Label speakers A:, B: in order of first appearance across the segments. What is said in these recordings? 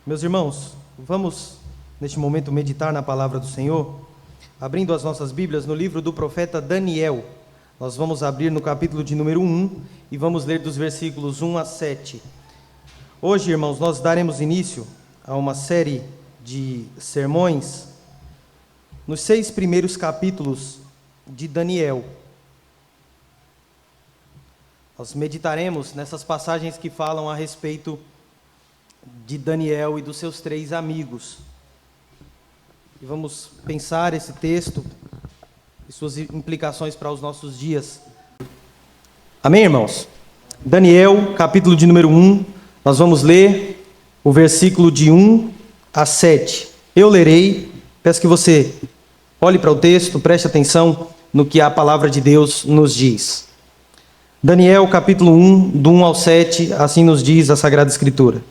A: Meus irmãos, vamos neste momento meditar na palavra do Senhor, abrindo as nossas Bíblias no livro do profeta Daniel. Nós vamos abrir no capítulo de número 1 e vamos ler dos versículos 1 a 7. Hoje, irmãos, nós daremos início a uma série de sermões nos 6 primeiros capítulos de Daniel. Nós meditaremos nessas passagens que falam a respeito de Daniel e dos seus 3 amigos. E vamos pensar esse texto e suas implicações para os nossos dias. Amém, irmãos? Daniel, capítulo de número 1, nós vamos ler o versículo de 1 a 7. Eu lerei, peço que você olhe para o texto, preste atenção no que a palavra de Deus nos diz. Daniel, capítulo 1, do 1 ao 7, assim nos diz a Sagrada Escritura.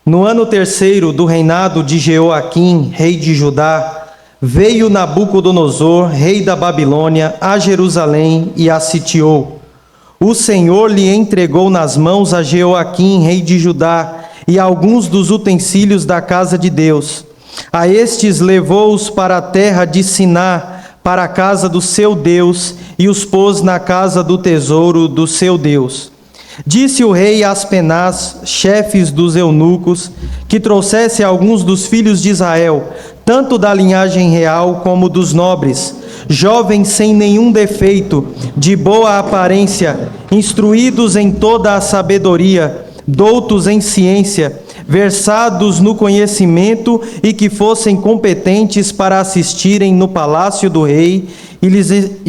A: No ano 3º do reinado de Jeoaquim, rei de Judá, veio Nabucodonosor, rei da Babilônia, a Jerusalém e a sitiou. O Senhor lhe entregou nas mãos a Jeoaquim, rei de Judá, e alguns dos utensílios da casa de Deus. A estes levou-os para a terra de Siná, para a casa do seu Deus, e os pôs na casa do tesouro do seu Deus. Disse o rei a Aspenaz, chefes dos eunucos, que trouxesse alguns dos filhos de Israel, tanto da linhagem real como dos nobres, jovens sem nenhum defeito, de boa aparência, instruídos em toda a sabedoria, doutos em ciência, versados no conhecimento e que fossem competentes para assistirem no palácio do rei e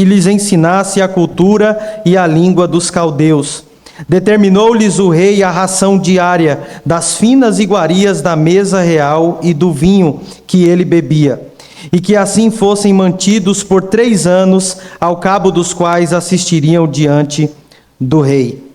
A: lhes ensinasse a cultura e a língua dos caldeus. Determinou-lhes o rei a ração diária das finas iguarias da mesa real e do vinho que ele bebia, e que assim fossem mantidos por 3 anos, ao cabo dos quais assistiriam diante do rei.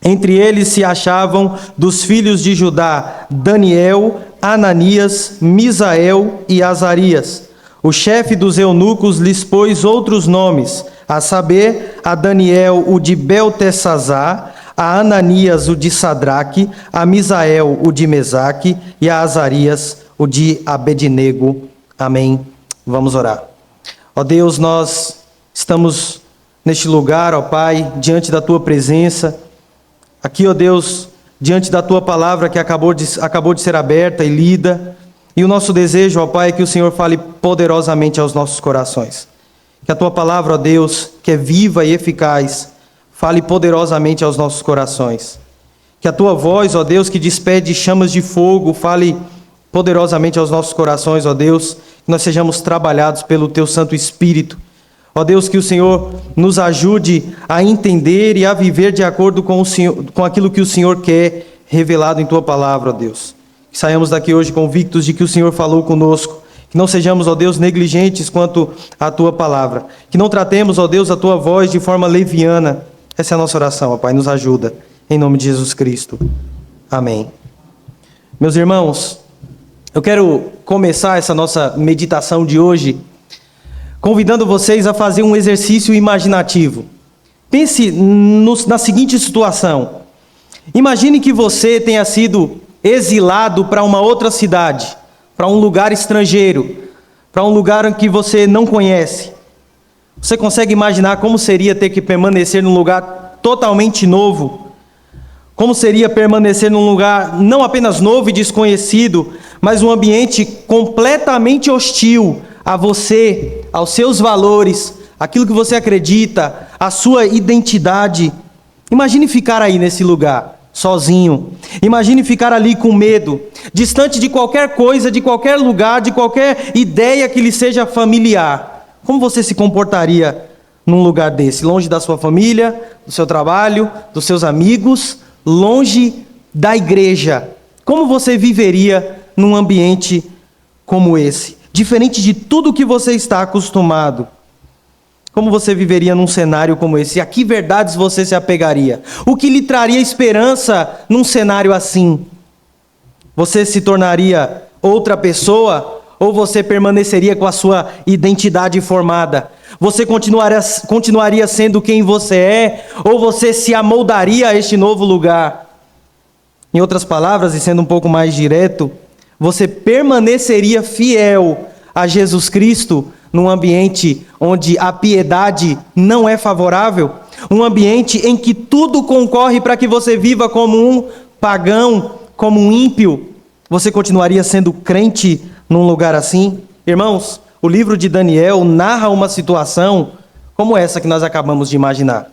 A: Entre eles se achavam dos filhos de Judá Daniel, Ananias, Misael e Azarias. O chefe dos eunucos lhes pôs outros nomes, a saber, a Daniel o de Beltesazar, a Ananias o de Sadraque, a Misael o de Mesaque e a Azarias o de Abednego. Amém. Vamos orar. Ó Deus, nós estamos neste lugar, ó Pai, diante da Tua presença, aqui, ó Deus, diante da Tua palavra que acabou de ser aberta e lida, e o nosso desejo, ó Pai, é que o Senhor fale poderosamente aos nossos corações. Que a Tua palavra, ó Deus, que é viva e eficaz, fale poderosamente aos nossos corações. Que a Tua voz, ó Deus, que despede chamas de fogo, fale poderosamente aos nossos corações, ó Deus, que nós sejamos trabalhados pelo Teu Santo Espírito. Ó Deus, que o Senhor nos ajude a entender e a viver de acordo com o Senhor, com aquilo que o Senhor quer revelado em Tua palavra, ó Deus. Que saiamos daqui hoje convictos de que o Senhor falou conosco. Que não sejamos, ó Deus, negligentes quanto à Tua palavra. Que não tratemos, ó Deus, a Tua voz de forma leviana. Essa é a nossa oração, ó Pai, nos ajuda, em nome de Jesus Cristo. Amém. Meus irmãos, eu quero começar essa nossa meditação de hoje convidando vocês a fazer um exercício imaginativo. Pense na seguinte situação. Imagine que você tenha sido exilado para uma outra cidade, para um lugar estrangeiro, para um lugar em que você não conhece. Você consegue imaginar como seria ter que permanecer num lugar totalmente novo? Como seria permanecer num lugar não apenas novo e desconhecido, mas um ambiente completamente hostil a você, aos seus valores, aquilo que você acredita, a sua identidade? Imagine ficar aí nesse lugar, sozinho. Imagine ficar ali com medo, distante de qualquer coisa, de qualquer lugar, de qualquer ideia que lhe seja familiar. Como você se comportaria num lugar desse? Longe da sua família, do seu trabalho, dos seus amigos, longe da igreja. Como você viveria num ambiente como esse? Diferente de tudo que você está acostumado. Como você viveria num cenário como esse? A que verdades você se apegaria? O que lhe traria esperança num cenário assim? Você se tornaria outra pessoa? Ou você permaneceria com a sua identidade formada? Você continuaria sendo quem você é? Ou você se amoldaria a este novo lugar? Em outras palavras, e sendo um pouco mais direto, você permaneceria fiel a Jesus Cristo num ambiente onde a piedade não é favorável, um ambiente em que tudo concorre para que você viva como um pagão, como um ímpio? Você continuaria sendo crente num lugar assim? Irmãos, o livro de Daniel narra uma situação como essa que nós acabamos de imaginar,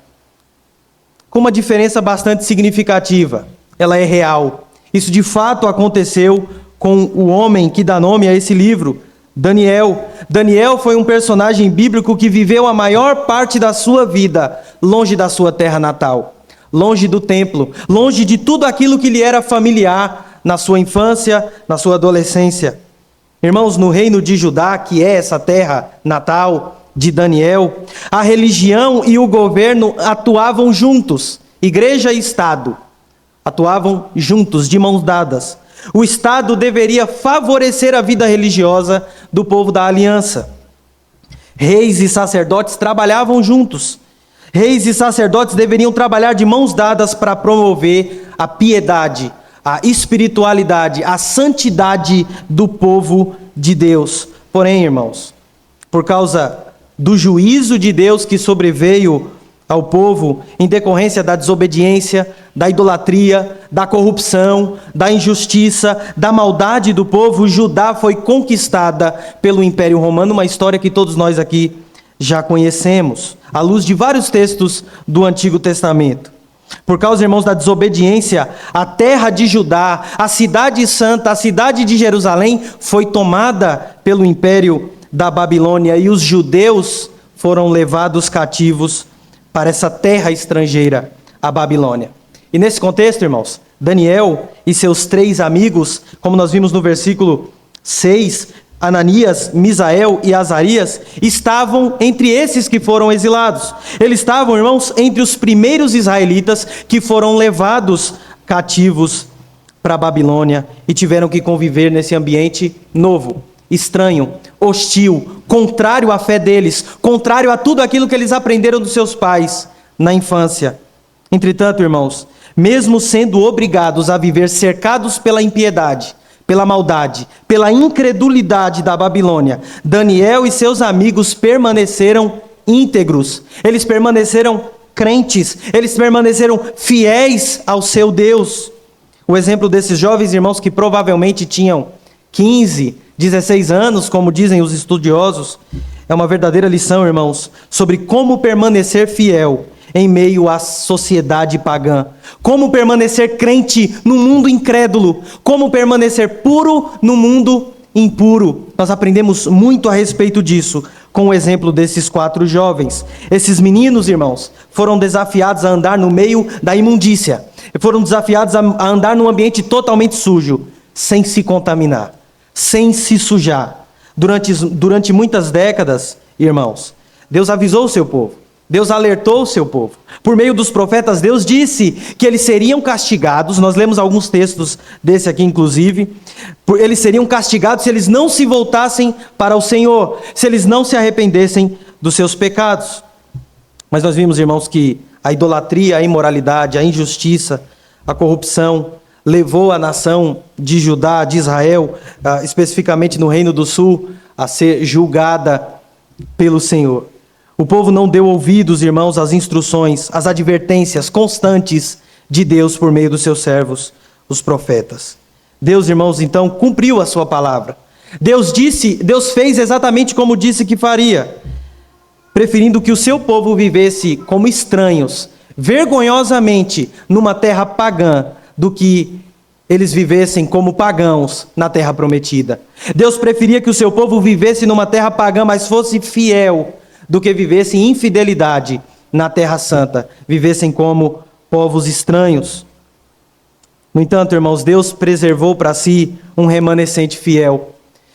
A: com uma diferença bastante significativa. Ela é real. Isso de fato aconteceu com o homem que dá nome a esse livro, Daniel. Daniel foi um personagem bíblico que viveu a maior parte da sua vida longe da sua terra natal, longe do templo, longe de tudo aquilo que lhe era familiar na sua infância, na sua adolescência. Irmãos, no reino de Judá, que é essa terra natal de Daniel, a religião e o governo atuavam juntos, igreja e Estado atuavam juntos, de mãos dadas. O Estado deveria favorecer a vida religiosa do povo da aliança. Reis e sacerdotes trabalhavam juntos. Reis e sacerdotes deveriam trabalhar de mãos dadas para promover a piedade, a espiritualidade, a santidade do povo de Deus. Porém, irmãos, por causa do juízo de Deus que sobreveio ao povo em decorrência da desobediência, da idolatria, da corrupção, da injustiça, da maldade do povo, Judá foi conquistada pelo Império Romano, uma história que todos nós aqui já conhecemos, à luz de vários textos do Antigo Testamento. Por causa, irmãos, da desobediência, a terra de Judá, a cidade santa, a cidade de Jerusalém, foi tomada pelo Império da Babilônia e os judeus foram levados cativos para essa terra estrangeira, a Babilônia. E nesse contexto, irmãos, Daniel e seus 3 amigos, como nós vimos no versículo 6, Ananias, Misael e Azarias, estavam entre esses que foram exilados. Eles estavam, irmãos, entre os primeiros israelitas que foram levados cativos para a Babilônia e tiveram que conviver nesse ambiente novo, estranho, hostil, contrário à fé deles, contrário a tudo aquilo que eles aprenderam dos seus pais na infância. Entretanto, irmãos, mesmo sendo obrigados a viver cercados pela impiedade, pela maldade, pela incredulidade da Babilônia, Daniel e seus amigos permaneceram íntegros, eles permaneceram crentes, eles permaneceram fiéis ao seu Deus. O exemplo desses jovens irmãos que provavelmente tinham 15, 16 anos, como dizem os estudiosos, é uma verdadeira lição, irmãos, sobre como permanecer fiel em meio à sociedade pagã, como permanecer crente no mundo incrédulo, como permanecer puro no mundo impuro. Nós aprendemos muito a respeito disso com o exemplo desses 4 jovens. Esses meninos, irmãos, foram desafiados a andar no meio da imundícia, foram desafiados a andar num ambiente totalmente sujo, sem se contaminar, sem se sujar. Durante muitas décadas, irmãos, Deus avisou o seu povo, Deus alertou o seu povo. Por meio dos profetas, Deus disse que eles seriam castigados. Nós lemos alguns textos desse aqui, inclusive. Eles seriam castigados se eles não se voltassem para o Senhor, se eles não se arrependessem dos seus pecados. Mas nós vimos, irmãos, que a idolatria, a imoralidade, a injustiça, a corrupção levou a nação de Judá, de Israel, especificamente no Reino do Sul, a ser julgada pelo Senhor. O povo não deu ouvidos, irmãos, às instruções, às advertências constantes de Deus por meio dos seus servos, os profetas. Deus, irmãos, então, cumpriu a sua palavra. Deus fez exatamente como disse que faria, preferindo que o seu povo vivesse como estranhos, vergonhosamente, numa terra pagã, do que eles vivessem como pagãos na terra prometida. Deus preferia que o seu povo vivesse numa terra pagã, mas fosse fiel, do que vivessem em infidelidade na terra santa, vivessem como povos estranhos. No entanto, irmãos, Deus preservou para si um remanescente fiel.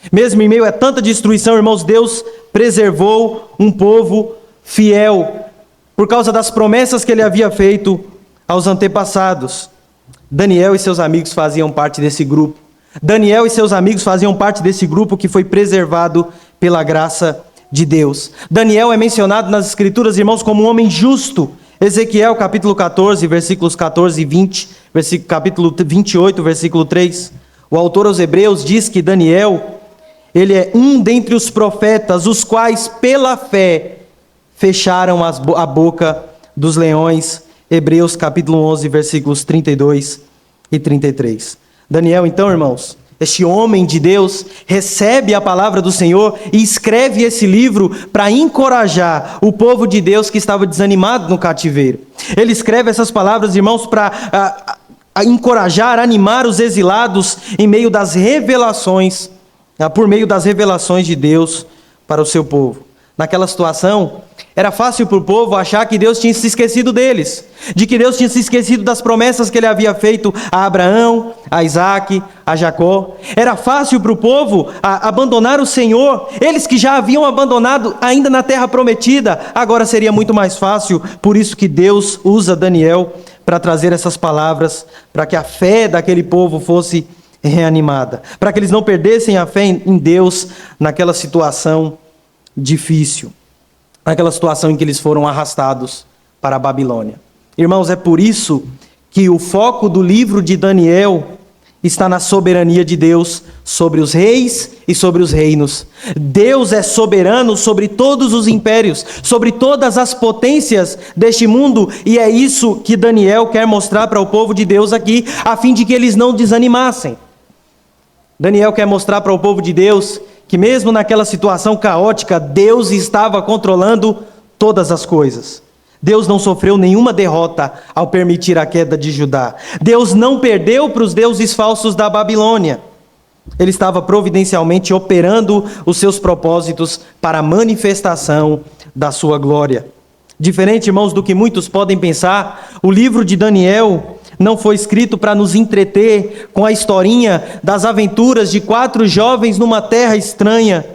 A: Mesmo em meio a tanta destruição, irmãos, Deus preservou um povo fiel, por causa das promessas que ele havia feito aos antepassados. Daniel e seus amigos faziam parte desse grupo. Daniel e seus amigos faziam parte desse grupo que foi preservado pela graça de Deus. Daniel é mencionado nas Escrituras, irmãos, como um homem justo Ezequiel capítulo 14, versículos 14 e 20, capítulo 28, versículo 3. O autor aos Hebreus diz que Daniel, ele é um dentre os profetas, os quais pela fé fecharam a boca dos leões. Hebreus capítulo 11, versículos 32 e 33. Daniel, então, irmãos, este homem de Deus recebe a palavra do Senhor e escreve esse livro para encorajar o povo de Deus que estava desanimado no cativeiro. Ele escreve essas palavras, irmãos, para encorajar, animar os exilados em meio das revelações, por meio das revelações de Deus para o seu povo. Naquela situação, era fácil para o povo achar que Deus tinha se esquecido deles, de que Deus tinha se esquecido das promessas que ele havia feito a Abraão, a Isaac, a Jacó. Era fácil para o povo abandonar o Senhor, eles que já haviam abandonado ainda na terra prometida, agora seria muito mais fácil. Por isso que Deus usa Daniel para trazer essas palavras, para que a fé daquele povo fosse reanimada, para que eles não perdessem a fé em Deus naquela situação difícil, naquela situação em que eles foram arrastados para a Babilônia. Irmãos, é por isso que o foco do livro de Daniel está na soberania de Deus sobre os reis e sobre os reinos. Deus é soberano sobre todos os impérios, sobre todas as potências deste mundo, e é isso que Daniel quer mostrar para o povo de Deus aqui, a fim de que eles não desanimassem. Daniel quer mostrar para o povo de Deus que mesmo naquela situação caótica, Deus estava controlando todas as coisas. Deus não sofreu nenhuma derrota ao permitir a queda de Judá. Deus não perdeu para os deuses falsos da Babilônia. Ele estava providencialmente operando os seus propósitos para a manifestação da sua glória. Diferente, irmãos, do que muitos podem pensar, o livro de Daniel não foi escrito para nos entreter com a historinha das aventuras de 4 jovens numa terra estranha.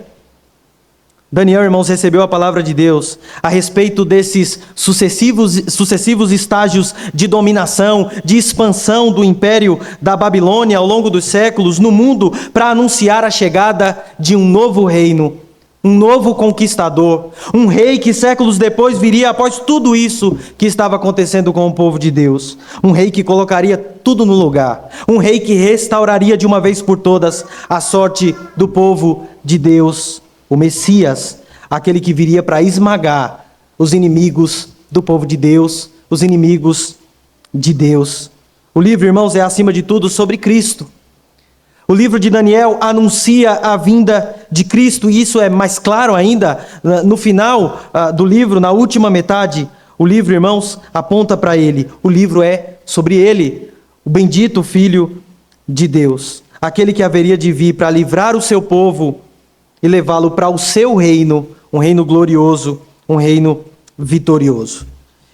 A: Daniel, irmãos, recebeu a palavra de Deus a respeito desses sucessivos estágios de dominação, de expansão do império da Babilônia ao longo dos séculos no mundo, para anunciar a chegada de um novo reino, um novo conquistador, um rei que séculos depois viria após tudo isso que estava acontecendo com o povo de Deus. Um rei que colocaria tudo no lugar. Um rei que restauraria de uma vez por todas a sorte do povo de Deus. O Messias, aquele que viria para esmagar os inimigos do povo de Deus, os inimigos de Deus. O livro, irmãos, é acima de tudo sobre Cristo. O livro de Daniel anuncia a vinda de Cristo, e isso é mais claro ainda no final do livro, na última metade. O livro, irmãos, aponta para ele. O livro é sobre ele, o bendito Filho de Deus, aquele que haveria de vir para livrar o seu povo e levá-lo para o seu reino, um reino glorioso, um reino vitorioso.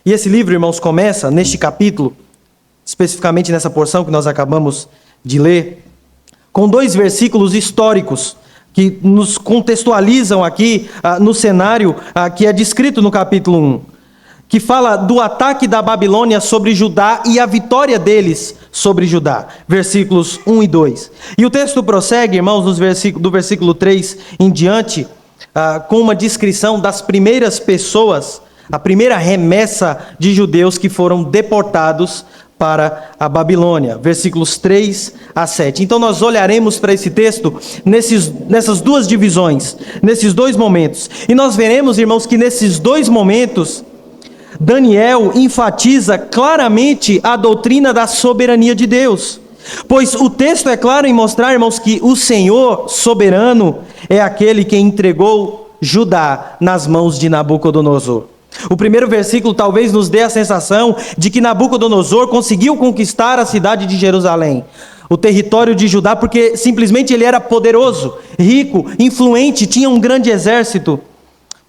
A: E esse livro, irmãos, começa neste capítulo, especificamente nessa porção que nós acabamos de ler, com 2 versículos históricos que nos contextualizam aqui no cenário que é descrito no capítulo 1, que fala do ataque da Babilônia sobre Judá e a vitória deles sobre Judá, versículos 1 e 2. E o texto prossegue, irmãos, do versículo 3 em diante, com uma descrição das primeiras pessoas, a primeira remessa de judeus que foram deportados para a Babilônia, versículos 3 a 7. Então nós olharemos para esse texto nessas 2 divisões, nesses 2 momentos. E nós veremos, irmãos, que nesses 2 momentos, Daniel enfatiza claramente a doutrina da soberania de Deus. Pois o texto é claro em mostrar, irmãos, que o Senhor soberano é aquele que entregou Judá nas mãos de Nabucodonosor. O primeiro versículo talvez nos dê a sensação de que Nabucodonosor conseguiu conquistar a cidade de Jerusalém, o território de Judá, porque simplesmente ele era poderoso, rico, influente, tinha um grande exército.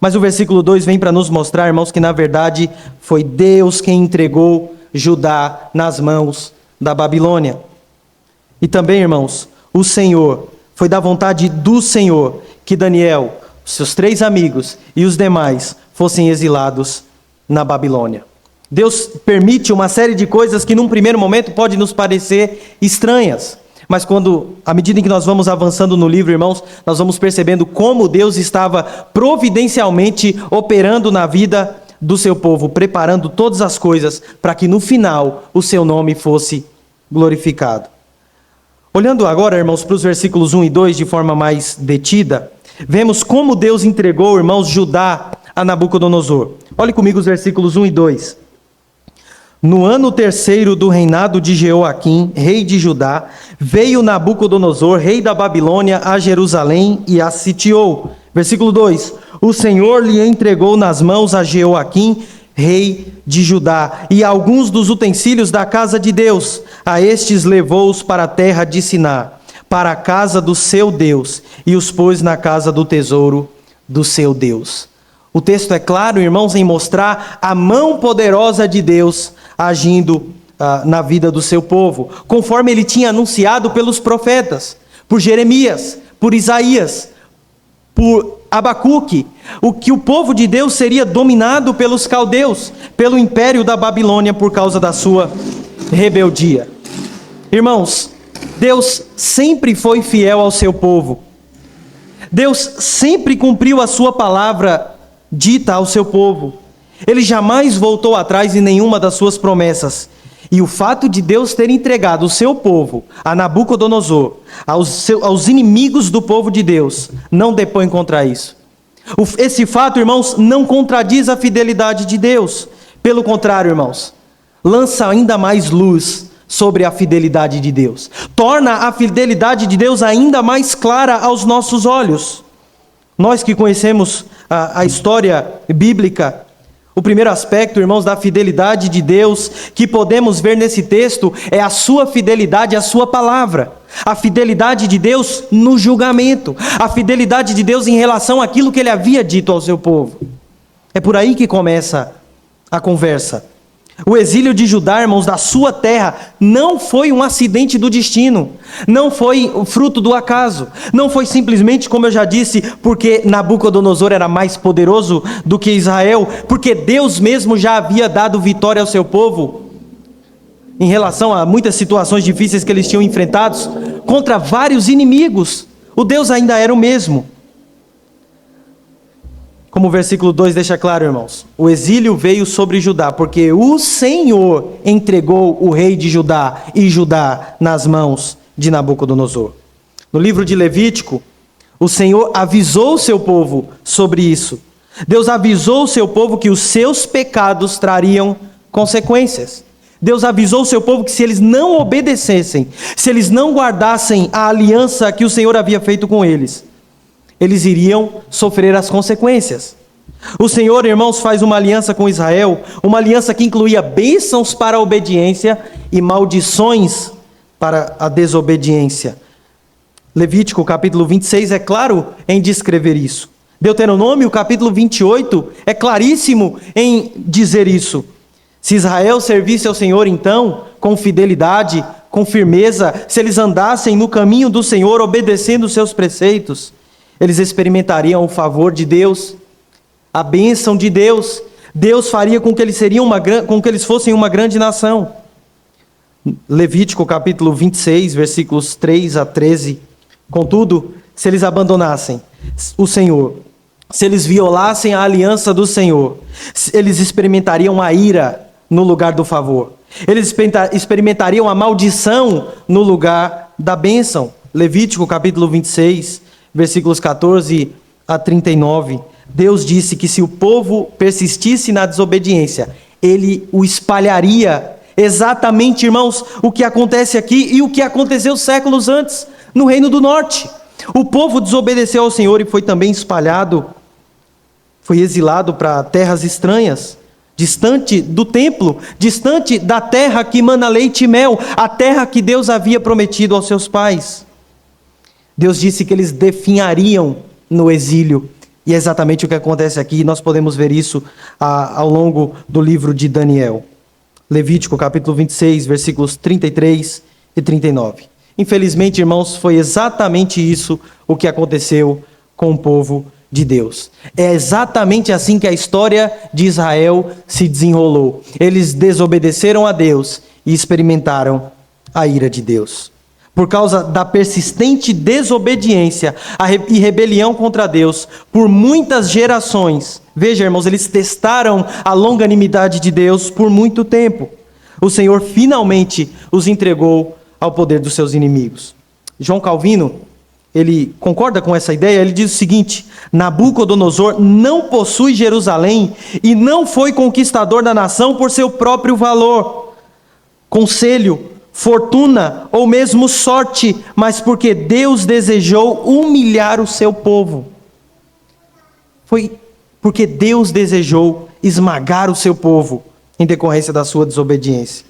A: Mas o versículo 2 vem para nos mostrar, irmãos, que na verdade foi Deus quem entregou Judá nas mãos da Babilônia. E também, irmãos, o Senhor, foi da vontade do Senhor que Daniel, seus 3 amigos e os demais fossem exilados na Babilônia. Deus permite uma série de coisas que num primeiro momento pode nos parecer estranhas, mas à medida em que nós vamos avançando no livro, irmãos, nós vamos percebendo como Deus estava providencialmente operando na vida do seu povo, preparando todas as coisas para que no final o seu nome fosse glorificado. Olhando agora, irmãos, para os versículos 1 e 2 de forma mais detida, vemos como Deus entregou, irmãos, Judá a Nabucodonosor. Olhe comigo os versículos 1 e 2. No ano terceiro do reinado de Jeoaquim, rei de Judá, veio Nabucodonosor, rei da Babilônia, a Jerusalém e a sitiou. Versículo 2. O Senhor lhe entregou nas mãos a Jeoaquim, rei de Judá, e alguns dos utensílios da casa de Deus. A estes levou-os para a terra de Siná, para a casa do seu Deus, e os pôs na casa do tesouro do seu Deus. O texto é claro, irmãos, em mostrar a mão poderosa de Deus agindo na vida do seu povo, conforme ele tinha anunciado pelos profetas, por Jeremias, por Isaías, por Abacuque, o que o povo de Deus seria dominado pelos caldeus, pelo império da Babilônia por causa da sua rebeldia. Irmãos, Deus sempre foi fiel ao seu povo. Deus sempre cumpriu a sua palavra dita ao seu povo. Ele jamais voltou atrás em nenhuma das suas promessas. E o fato de Deus ter entregado o seu povo a Nabucodonosor, aos inimigos do povo de Deus, não depõe contra isso. Esse fato, irmãos, não contradiz a fidelidade de Deus. Pelo contrário, irmãos, lança ainda mais luz sobre a fidelidade de Deus. Torna a fidelidade de Deus ainda mais clara aos nossos olhos. Nós que conhecemos a história bíblica, o primeiro aspecto, irmãos, da fidelidade de Deus que podemos ver nesse texto é a sua fidelidade à sua palavra. A fidelidade de Deus no julgamento. A fidelidade de Deus em relação àquilo que ele havia dito ao seu povo. É por aí que começa a conversa. O exílio de Judá, irmãos, da sua terra, não foi um acidente do destino, não foi o fruto do acaso, não foi simplesmente, como eu já disse, porque Nabucodonosor era mais poderoso do que Israel, porque Deus mesmo já havia dado vitória ao seu povo, em relação a muitas situações difíceis que eles tinham enfrentados, contra vários inimigos, o Deus ainda era o mesmo. Como o versículo 2 deixa claro, irmãos, o exílio veio sobre Judá, porque o Senhor entregou o rei de Judá e Judá nas mãos de Nabucodonosor. No livro de Levítico, o Senhor avisou o seu povo sobre isso. Deus avisou o seu povo que os seus pecados trariam consequências. Deus avisou o seu povo que se eles não obedecessem, se eles não guardassem a aliança que o Senhor havia feito com eles, eles iriam sofrer as consequências. O Senhor, irmãos, faz uma aliança com Israel, uma aliança que incluía bênçãos para a obediência e maldições para a desobediência. Levítico, capítulo 26, é claro em descrever isso. Deuteronômio, capítulo 28, é claríssimo em dizer isso. Se Israel servisse ao Senhor, então, com fidelidade, com firmeza, se eles andassem no caminho do Senhor, obedecendo os seus preceitos, eles experimentariam o favor de Deus, a bênção de Deus. Deus faria com que eles fossem uma grande nação. Levítico capítulo 26, versículos 3 a 13. Contudo, se eles abandonassem o Senhor, se eles violassem a aliança do Senhor, eles experimentariam a ira no lugar do favor. Eles experimentariam a maldição no lugar da bênção. Levítico capítulo 26, versículos 14 a 39, Deus disse que se o povo persistisse na desobediência, ele o espalharia. Exatamente, irmãos, o que acontece aqui e o que aconteceu séculos antes, no Reino do Norte. O povo desobedeceu ao Senhor e foi também espalhado, foi exilado para terras estranhas, distante do templo, distante da terra que mana leite e mel, a terra que Deus havia prometido aos seus pais. Deus disse que eles definhariam no exílio, e é exatamente o que acontece aqui. Nós podemos ver isso ao longo do livro de Daniel. Levítico capítulo 26, versículos 33 e 39. Infelizmente, irmãos, foi exatamente isso o que aconteceu com o povo de Deus. É exatamente assim que a história de Israel se desenrolou. Eles desobedeceram a Deus e experimentaram a ira de Deus. por causa da persistente desobediência e rebelião contra Deus, por muitas gerações. Veja, irmãos, eles testaram a longanimidade de Deus por muito tempo. O Senhor finalmente os entregou ao poder dos seus inimigos. João Calvino, ele concorda com essa ideia. Ele diz o seguinte: Nabucodonosor não possui Jerusalém e não foi conquistador da nação por seu próprio valor, conselho, fortuna ou mesmo sorte, mas porque Deus desejou humilhar o seu povo. Foi porque Deus desejou esmagar o seu povo em decorrência da sua desobediência.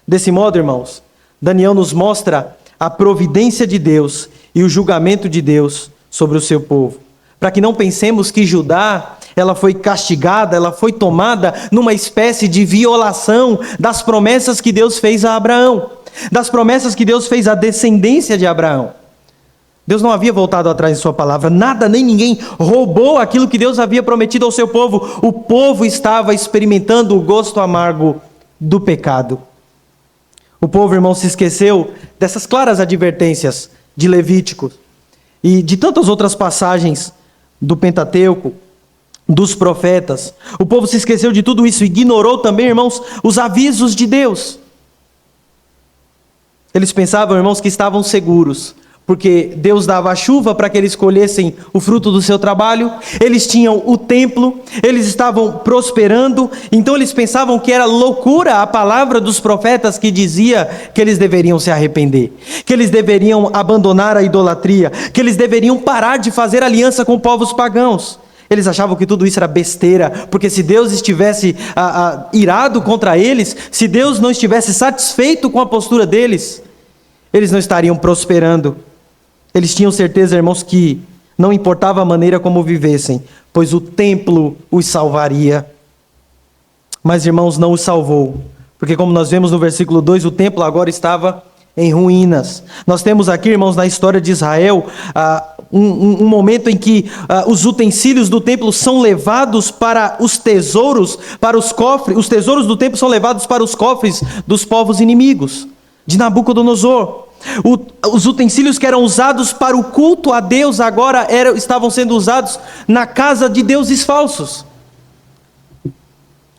A: Desse modo, irmãos, Daniel nos mostra a providência de Deus e o julgamento de Deus sobre o seu povo. Para que não pensemos que Judá, ela foi castigada, ela foi tomada numa espécie de violação das promessas que Deus fez a Abraão, das promessas que Deus fez à descendência de Abraão. Deus não havia voltado atrás de sua palavra, nada nem ninguém roubou aquilo que Deus havia prometido ao seu povo. O povo estava experimentando o gosto amargo do pecado. O povo, irmão, se esqueceu dessas claras advertências de Levítico e de tantas outras passagens do Pentateuco, dos profetas. O povo se esqueceu de tudo isso, ignorou também, irmãos, os avisos de Deus. Eles pensavam, irmãos, que estavam seguros, porque Deus dava a chuva para que eles colhessem o fruto do seu trabalho, eles tinham o templo, eles estavam prosperando, então eles pensavam que era loucura a palavra dos profetas que dizia que eles deveriam se arrepender, que eles deveriam abandonar a idolatria, que eles deveriam parar de fazer aliança com povos pagãos. Eles achavam que tudo isso era besteira, porque se Deus estivesse irado contra eles, se Deus não estivesse satisfeito com a postura deles, eles não estariam prosperando. Eles tinham certeza, irmãos, que não importava a maneira como vivessem, pois o templo os salvaria. Mas, irmãos, não os salvou, porque como nós vemos no versículo 2, o templo agora estava em ruínas. Nós temos aqui, irmãos, na história de Israel, um momento em que os utensílios do templo são levados para os tesouros, para os cofres. Os tesouros do templo são levados para os cofres dos povos inimigos, de Nabucodonosor. Os utensílios que eram usados para o culto a Deus agora estavam sendo usados na casa de deuses falsos.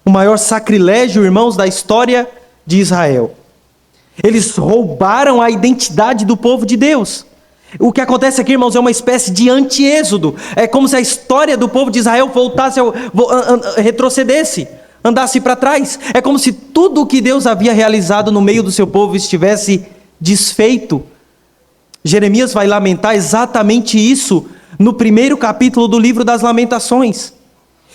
A: O maior sacrilégio, irmãos, da história de Israel. Eles roubaram a identidade do povo de Deus. O que acontece aqui, irmãos, é uma espécie de anti-êxodo. É como se a história do povo de Israel retrocedesse, andasse para trás. É como se tudo o que Deus havia realizado no meio do seu povo estivesse desfeito. Jeremias vai lamentar exatamente isso no primeiro capítulo do livro das Lamentações.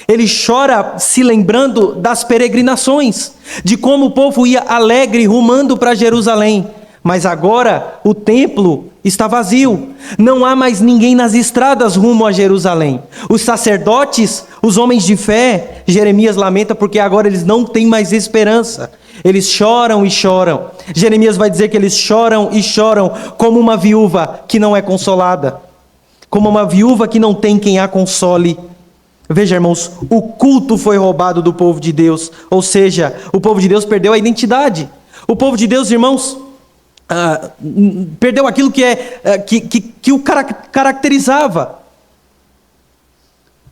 A: Ele chora se lembrando das peregrinações, de como o povo ia alegre rumando para Jerusalém, mas agora o templo está vazio, não há mais ninguém nas estradas rumo a Jerusalém. Os sacerdotes, os homens de fé, Jeremias lamenta porque agora eles não têm mais esperança. Eles choram e choram. Jeremias vai dizer que eles choram e choram como uma viúva que não é consolada, como uma viúva que não tem quem a console. Veja, irmãos, o culto foi roubado do povo de Deus, ou seja, o povo de Deus perdeu a identidade. O povo de Deus, irmãos, perdeu aquilo que o caracterizava.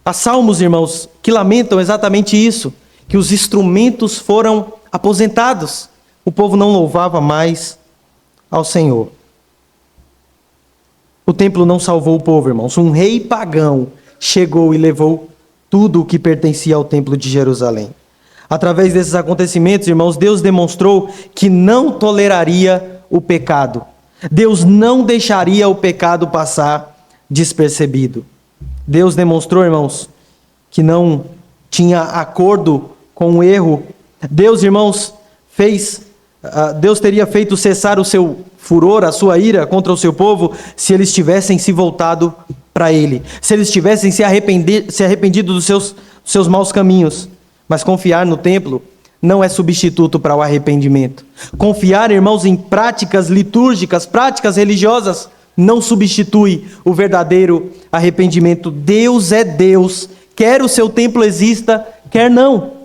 A: Há salmos, irmãos, que lamentam exatamente isso, que os instrumentos foram aposentados. O povo não louvava mais ao Senhor. O templo não salvou o povo, irmãos. Um rei pagão chegou e levou tudo o que pertencia ao templo de Jerusalém. Através desses acontecimentos, irmãos, Deus demonstrou que não toleraria o pecado. Deus não deixaria o pecado passar despercebido. Deus demonstrou, irmãos, que não tinha acordo com o erro. Deus, irmãos, Deus teria feito cessar o seu furor, a sua ira contra o seu povo, se eles tivessem se voltado para Ele, se eles tivessem se arrependido dos seus maus caminhos. Mas confiar no templo não é substituto para o arrependimento. Confiar, irmãos, em práticas litúrgicas, práticas religiosas, não substitui o verdadeiro arrependimento. Deus é Deus, quer o seu templo exista, quer não.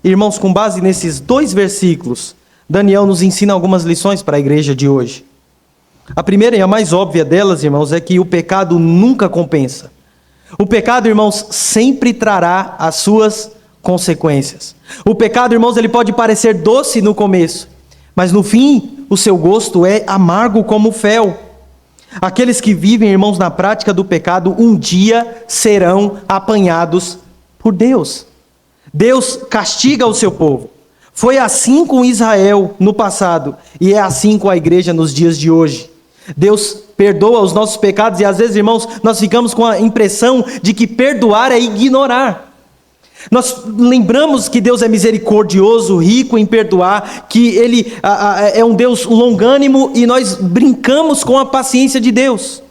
A: Irmãos, com base nesses 2 versículos, Daniel nos ensina algumas lições para a igreja de hoje. A primeira e a mais óbvia delas, irmãos, é que o pecado nunca compensa. O pecado, irmãos, sempre trará as suas consequências. O pecado, irmãos, ele pode parecer doce no começo, mas no fim, o seu gosto é amargo como fel. Aqueles que vivem, irmãos, na prática do pecado, um dia serão apanhados por Deus. Deus castiga o seu povo. Foi assim com Israel no passado e é assim com a igreja nos dias de hoje. Deus perdoa os nossos pecados e às vezes, irmãos, nós ficamos com a impressão de que perdoar é ignorar. Nós lembramos que Deus é misericordioso, rico em perdoar, que Ele é um Deus longânimo e nós brincamos com a paciência de Deus.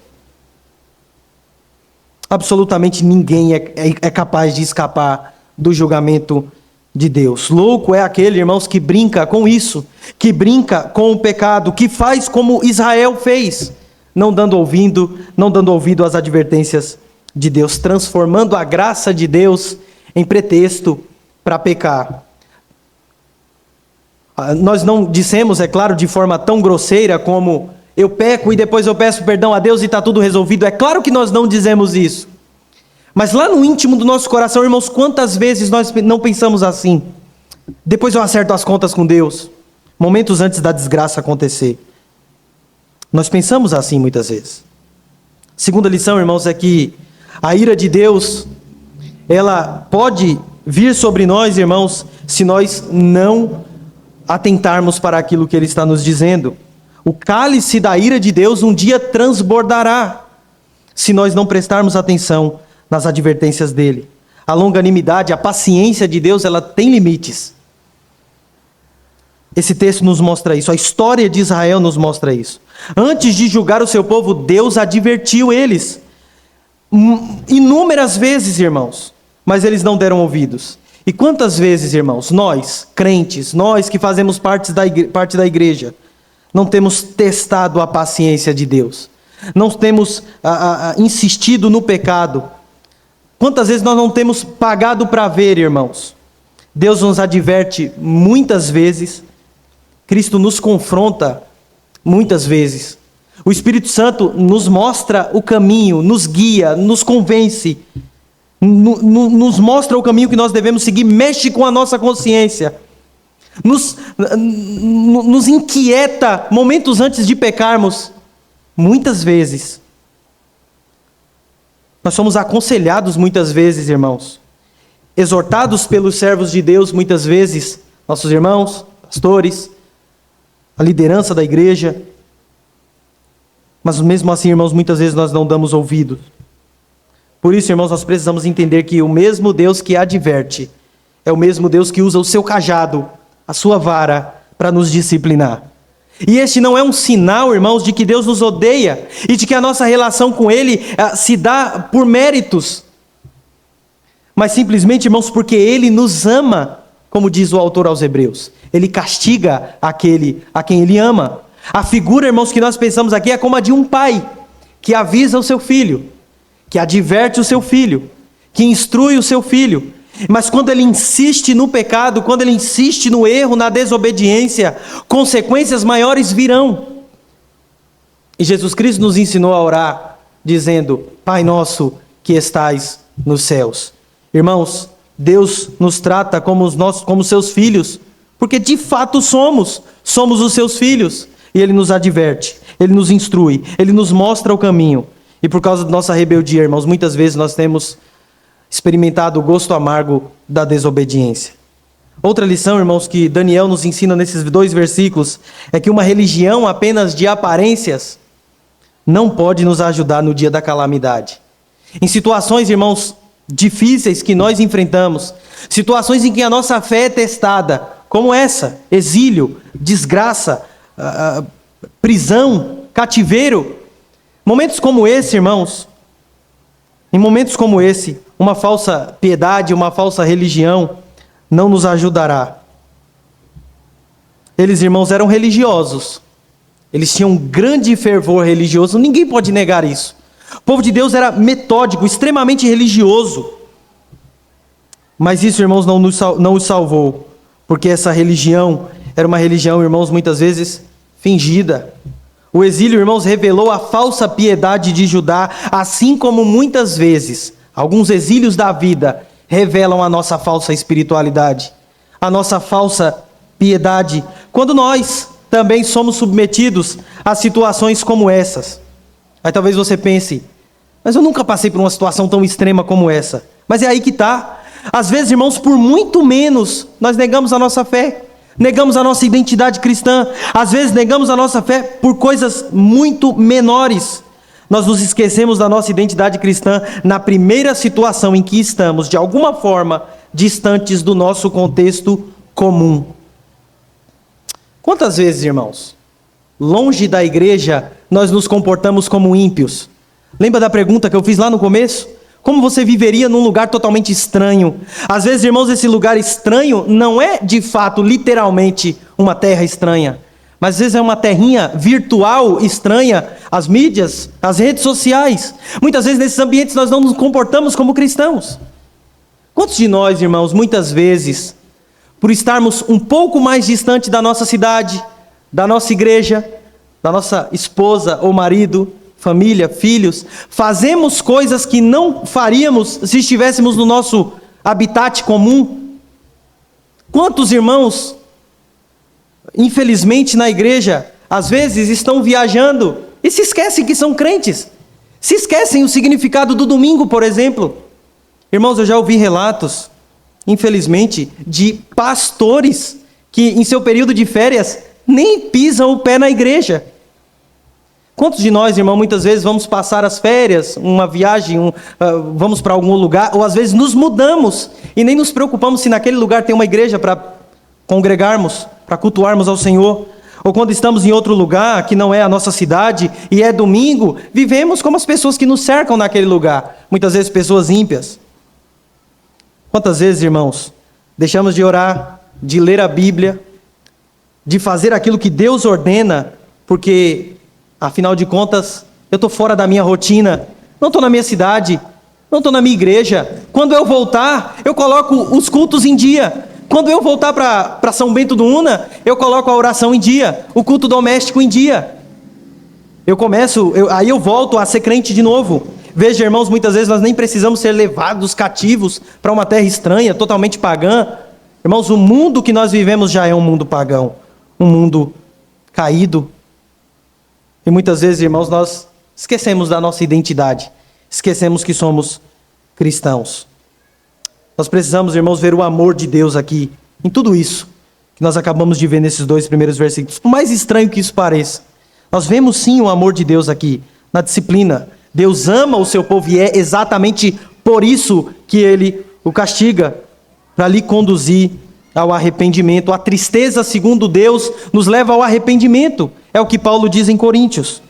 A: Absolutamente ninguém é capaz de escapar do julgamento de Deus. Louco é aquele, irmãos, que brinca com isso, que brinca com o pecado, que faz como Israel fez, não dando ouvido às advertências de Deus, transformando a graça de Deus em pretexto para pecar. Nós não dissemos, é claro, de forma tão grosseira como eu peco e depois eu peço perdão a Deus e está tudo resolvido. É claro que nós não dizemos isso. Mas lá no íntimo do nosso coração, irmãos, quantas vezes nós não pensamos assim? Depois eu acerto as contas com Deus, momentos antes da desgraça acontecer. Nós pensamos assim muitas vezes. Segunda lição, irmãos, é que a ira de Deus, ela pode vir sobre nós, irmãos, se nós não atentarmos para aquilo que Ele está nos dizendo. O cálice da ira de Deus um dia transbordará, se nós não prestarmos atenção nas advertências dele. A longanimidade, a paciência de Deus, ela tem limites. Esse texto nos mostra isso, a história de Israel nos mostra isso. Antes de julgar o seu povo, Deus advertiu eles inúmeras vezes, irmãos, mas eles não deram ouvidos. E quantas vezes, irmãos, nós, crentes, nós que fazemos parte da igreja, não temos testado a paciência de Deus, não temos insistido no pecado. Quantas vezes nós não temos pagado para ver, irmãos? Deus nos adverte muitas vezes, Cristo nos confronta muitas vezes. O Espírito Santo nos mostra o caminho, nos guia, nos convence, nos mostra o caminho que nós devemos seguir, mexe com a nossa consciência, nos inquieta momentos antes de pecarmos. Muitas vezes nós somos aconselhados muitas vezes, irmãos, exortados pelos servos de Deus muitas vezes, nossos irmãos, pastores, a liderança da igreja, mas mesmo assim, irmãos, muitas vezes nós não damos ouvido. Por isso, irmãos, nós precisamos entender que o mesmo Deus que adverte é o mesmo Deus que usa o seu cajado, a sua vara, para nos disciplinar. E este não é um sinal, irmãos, de que Deus nos odeia e de que a nossa relação com Ele se dá por méritos, mas simplesmente, irmãos, porque Ele nos ama, como diz o autor aos Hebreus. Ele castiga aquele a quem Ele ama. A figura, irmãos, que nós pensamos aqui é como a de um pai que avisa o seu filho, que adverte o seu filho, que instrui o seu filho. Mas quando ele insiste no pecado, quando ele insiste no erro, na desobediência, consequências maiores virão. E Jesus Cristo nos ensinou a orar, dizendo: Pai nosso que estais nos céus. Irmãos, Deus nos trata como seus filhos, porque de fato somos os seus filhos. E Ele nos adverte, Ele nos instrui, Ele nos mostra o caminho. E por causa da nossa rebeldia, irmãos, muitas vezes nós temos experimentado o gosto amargo da desobediência. Outra lição, irmãos, que Daniel nos ensina nesses 2 versículos, é que uma religião apenas de aparências não pode nos ajudar no dia da calamidade. Em situações, irmãos, difíceis que nós enfrentamos, situações em que a nossa fé é testada, como essa: exílio, desgraça, prisão, cativeiro. Momentos como esse, irmãos, em momentos como esse, uma falsa piedade, uma falsa religião não nos ajudará. Eles, irmãos, eram religiosos. Eles tinham um grande fervor religioso, ninguém pode negar isso. O povo de Deus era metódico, extremamente religioso. Mas isso, irmãos, não os salvou, porque essa religião, era uma religião, irmãos, muitas vezes fingida. O exílio, irmãos, revelou a falsa piedade de Judá, assim como muitas vezes alguns exílios da vida revelam a nossa falsa espiritualidade, a nossa falsa piedade, quando nós também somos submetidos a situações como essas. Aí talvez você pense, mas eu nunca passei por uma situação tão extrema como essa. Mas é aí que está. Às vezes, irmãos, por muito menos, nós negamos a nossa fé, negamos a nossa identidade cristã. Às vezes, negamos a nossa fé por coisas muito menores. Nós nos esquecemos da nossa identidade cristã na primeira situação em que estamos, de alguma forma, distantes do nosso contexto comum. Quantas vezes, irmãos, longe da igreja, nós nos comportamos como ímpios? Lembra da pergunta que eu fiz lá no começo? Como você viveria num lugar totalmente estranho? Às vezes, irmãos, esse lugar estranho não é, de fato, literalmente uma terra estranha. Mas às vezes é uma terrinha virtual estranha, as mídias, as redes sociais. Muitas vezes nesses ambientes nós não nos comportamos como cristãos. Quantos de nós, irmãos, muitas vezes, por estarmos um pouco mais distante da nossa cidade, da nossa igreja, da nossa esposa ou marido, família, filhos, fazemos coisas que não faríamos se estivéssemos no nosso habitat comum? Quantos irmãos, infelizmente na igreja, às vezes estão viajando e se esquecem que são crentes, se esquecem o significado do domingo, por exemplo. Irmãos, eu já ouvi relatos, infelizmente, de pastores que em seu período de férias nem pisam o pé na igreja. Quantos de nós, irmão, muitas vezes vamos passar as férias, uma viagem, vamos para algum lugar, ou às vezes nos mudamos e nem nos preocupamos se naquele lugar tem uma igreja para congregarmos, para cultuarmos ao Senhor. Ou quando estamos em outro lugar que não é a nossa cidade e é domingo, vivemos como as pessoas que nos cercam naquele lugar, muitas vezes pessoas ímpias. Quantas vezes, irmãos, deixamos de orar, de ler a Bíblia, de fazer aquilo que Deus ordena, porque, afinal de contas, eu estou fora da minha rotina, não estou na minha cidade, não estou na minha igreja. Quando eu voltar, eu coloco os cultos em dia. Quando eu voltar para São Bento do Una, eu coloco a oração em dia, o culto doméstico em dia. Aí eu volto a ser crente de novo. Veja, irmãos, muitas vezes nós nem precisamos ser levados cativos para uma terra estranha, totalmente pagã. Irmãos, o mundo que nós vivemos já é um mundo pagão, um mundo caído. E muitas vezes, irmãos, nós esquecemos da nossa identidade, esquecemos que somos cristãos. Nós precisamos, irmãos, ver o amor de Deus aqui, em tudo isso que nós acabamos de ver nesses 2 primeiros versículos. Por mais estranho que isso pareça, nós vemos sim o amor de Deus aqui, na disciplina. Deus ama o seu povo e é exatamente por isso que Ele o castiga, para lhe conduzir ao arrependimento. A tristeza, segundo Deus, nos leva ao arrependimento. É o que Paulo diz em Coríntios.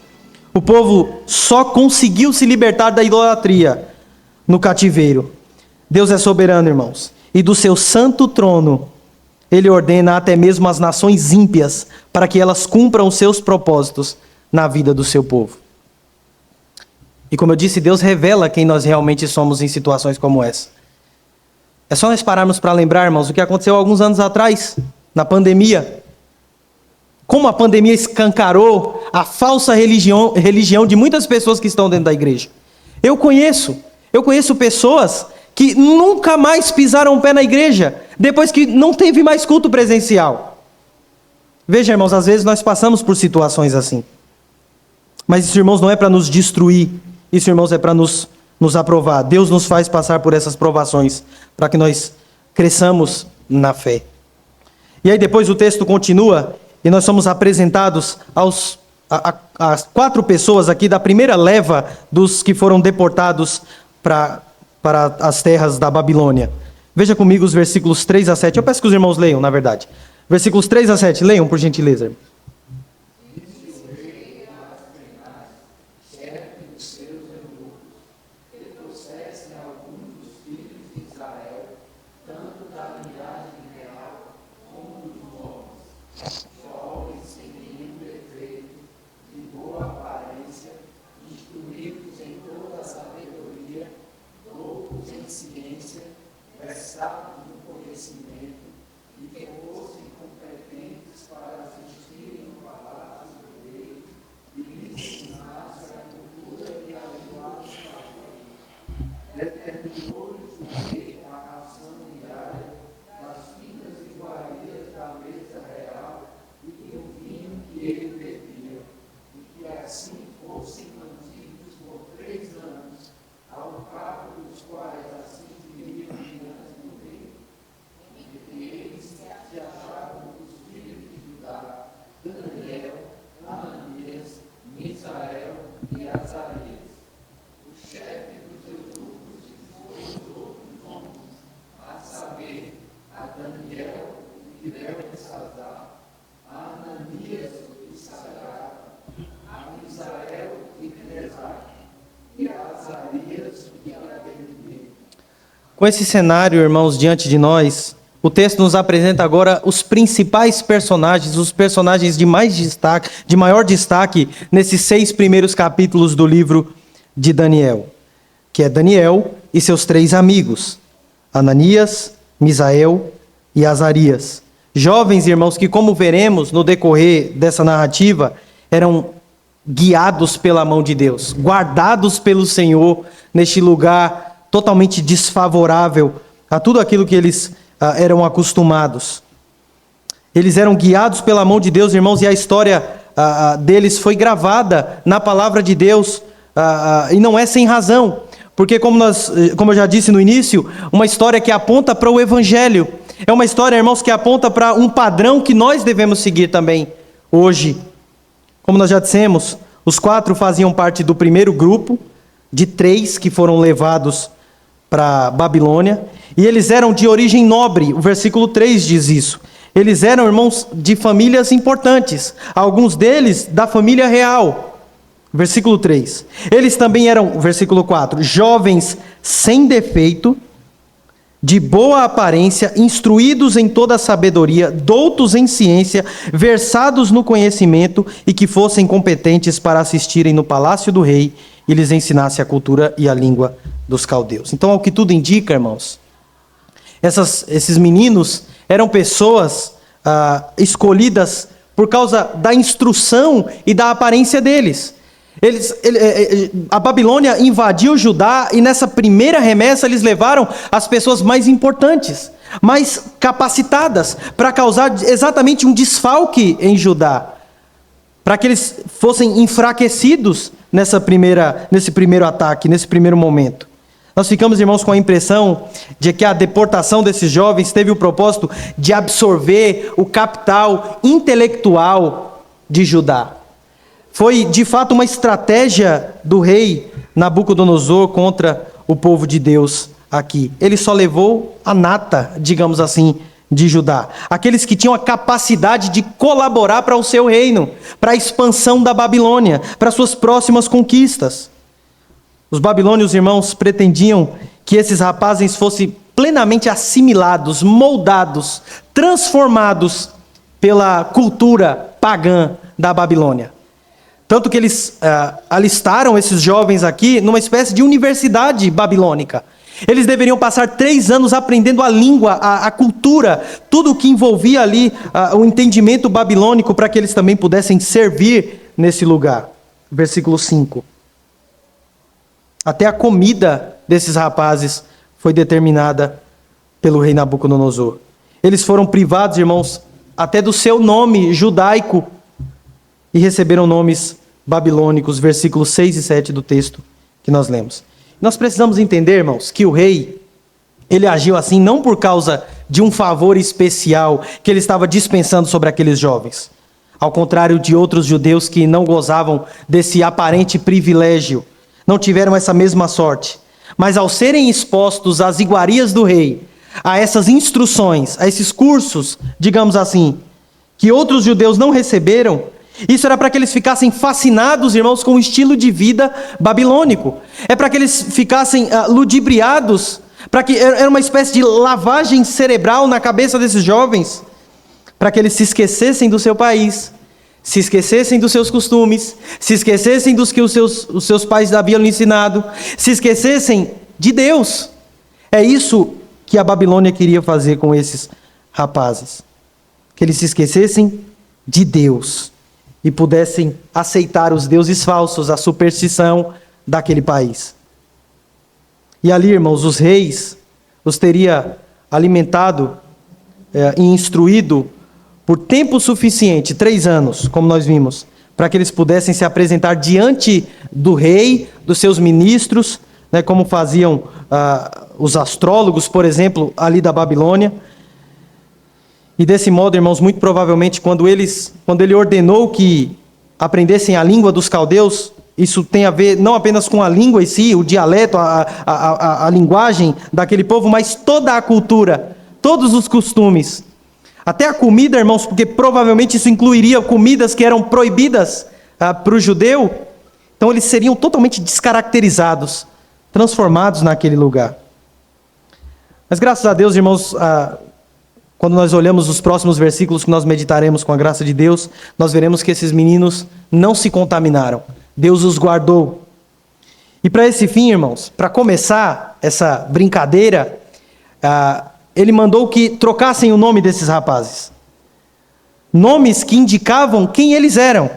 A: O povo só conseguiu se libertar da idolatria no cativeiro. Deus é soberano, irmãos, e do seu santo trono Ele ordena até mesmo as nações ímpias para que elas cumpram os seus propósitos na vida do seu povo. E como eu disse, Deus revela quem nós realmente somos em situações como essa. É só nós pararmos para lembrar, irmãos, o que aconteceu alguns anos atrás, na pandemia. Como a pandemia escancarou a falsa religião de muitas pessoas que estão dentro da igreja. Eu conheço pessoas que nunca mais pisaram o pé na igreja, depois que não teve mais culto presencial. Veja, irmãos, às vezes nós passamos por situações assim. Mas isso, irmãos, não é para nos destruir. Isso, irmãos, é para nos aprovar. Deus nos faz passar por essas provações, para que nós cresçamos na fé. E aí depois o texto continua, e nós somos apresentados às 4 pessoas aqui da primeira leva dos que foram deportados para as terras da Babilônia. Veja comigo os versículos 3 a 7. Eu peço que os irmãos leiam, na verdade. Versículos 3 a 7. Leiam, por gentileza.
B: Versados no conhecimento e que fossem competentes
A: Com esse cenário, irmãos, diante de nós, o texto nos apresenta agora os principais personagens, os personagens de maior destaque nesses 6 primeiros capítulos do livro de Daniel, que é Daniel e seus 3 amigos, Ananias, Misael e Azarias. Jovens irmãos que, como veremos no decorrer dessa narrativa, eram guiados pela mão de Deus, guardados pelo Senhor neste lugar totalmente desfavorável a tudo aquilo que eles eram acostumados. Eles eram guiados pela mão de Deus, irmãos, e a história deles foi gravada na palavra de Deus, e não é sem razão, porque como eu já disse no início, uma história que aponta para o Evangelho, é uma história, irmãos, que aponta para um padrão que nós devemos seguir também hoje. Como nós já dissemos, os 4 faziam parte do primeiro grupo, de 3 que foram levados para Babilônia, e eles eram de origem nobre, o versículo 3 diz isso. Eles eram, irmãos, de famílias importantes, alguns deles da família real. Versículo 3. Eles também eram, versículo 4, jovens sem defeito, de boa aparência, instruídos em toda a sabedoria, doutos em ciência, versados no conhecimento e que fossem competentes para assistirem no palácio do rei e lhes ensinasse a cultura e a língua dos caldeus. Então, ao que tudo indica, irmãos, esses meninos eram pessoas escolhidas por causa da instrução e da aparência deles. A Babilônia invadiu Judá e nessa primeira remessa eles levaram as pessoas mais importantes, mais capacitadas para causar exatamente um desfalque em Judá, para que eles fossem enfraquecidos nesse primeiro ataque, nesse primeiro momento. Nós ficamos, irmãos, com a impressão de que a deportação desses jovens teve o propósito de absorver o capital intelectual de Judá. Foi, de fato, uma estratégia do rei Nabucodonosor contra o povo de Deus aqui. Ele só levou a nata, digamos assim, de Judá. Aqueles que tinham a capacidade de colaborar para o seu reino, para a expansão da Babilônia, para suas próximas conquistas. Os babilônios, irmãos, pretendiam que esses rapazes fossem plenamente assimilados, moldados, transformados pela cultura pagã da Babilônia. Tanto que eles alistaram esses jovens aqui numa espécie de universidade babilônica. Eles deveriam passar 3 anos aprendendo a língua, a cultura, tudo o que envolvia ali o entendimento babilônico, para que eles também pudessem servir nesse lugar. Versículo 5. Até a comida desses rapazes foi determinada pelo rei Nabucodonosor. Eles foram privados, irmãos, até do seu nome judaico e receberam nomes babilônicos, versículos 6 e 7 do texto que nós lemos. Nós precisamos entender, irmãos, que o rei, ele agiu assim não por causa de um favor especial que ele estava dispensando sobre aqueles jovens. Ao contrário de outros judeus que não gozavam desse aparente privilégio, não tiveram essa mesma sorte. Mas ao serem expostos às iguarias do rei, a essas instruções, a esses cursos, digamos assim, que outros judeus não receberam, isso era para que eles ficassem fascinados, irmãos, com o estilo de vida babilônico. É para que eles ficassem ludibriados, para que era uma espécie de lavagem cerebral na cabeça desses jovens, para que eles se esquecessem do seu país, se esquecessem dos seus costumes, se esquecessem dos que os seus pais haviam lhe ensinado, se esquecessem de Deus. É isso que a Babilônia queria fazer com esses rapazes. Que eles se esquecessem de Deus e pudessem aceitar os deuses falsos, a superstição daquele país. E ali, irmãos, os reis os teria alimentado e instruído por tempo suficiente, 3 anos, como nós vimos, para que eles pudessem se apresentar diante do rei, dos seus ministros, né, como faziam os astrólogos, por exemplo, ali da Babilônia. E desse modo, irmãos, muito provavelmente, quando ele ordenou que aprendessem a língua dos caldeus, isso tem a ver não apenas com a língua em si, o dialeto, a linguagem daquele povo, mas toda a cultura, todos os costumes. Até a comida, irmãos, porque provavelmente isso incluiria comidas que eram proibidas para o judeu. Então eles seriam totalmente descaracterizados, transformados naquele lugar. Mas graças a Deus, irmãos, quando nós olhamos os próximos versículos que nós meditaremos com a graça de Deus, nós veremos que esses meninos não se contaminaram. Deus os guardou. E para esse fim, irmãos, para começar essa brincadeira, ele mandou que trocassem o nome desses rapazes. Nomes que indicavam quem eles eram.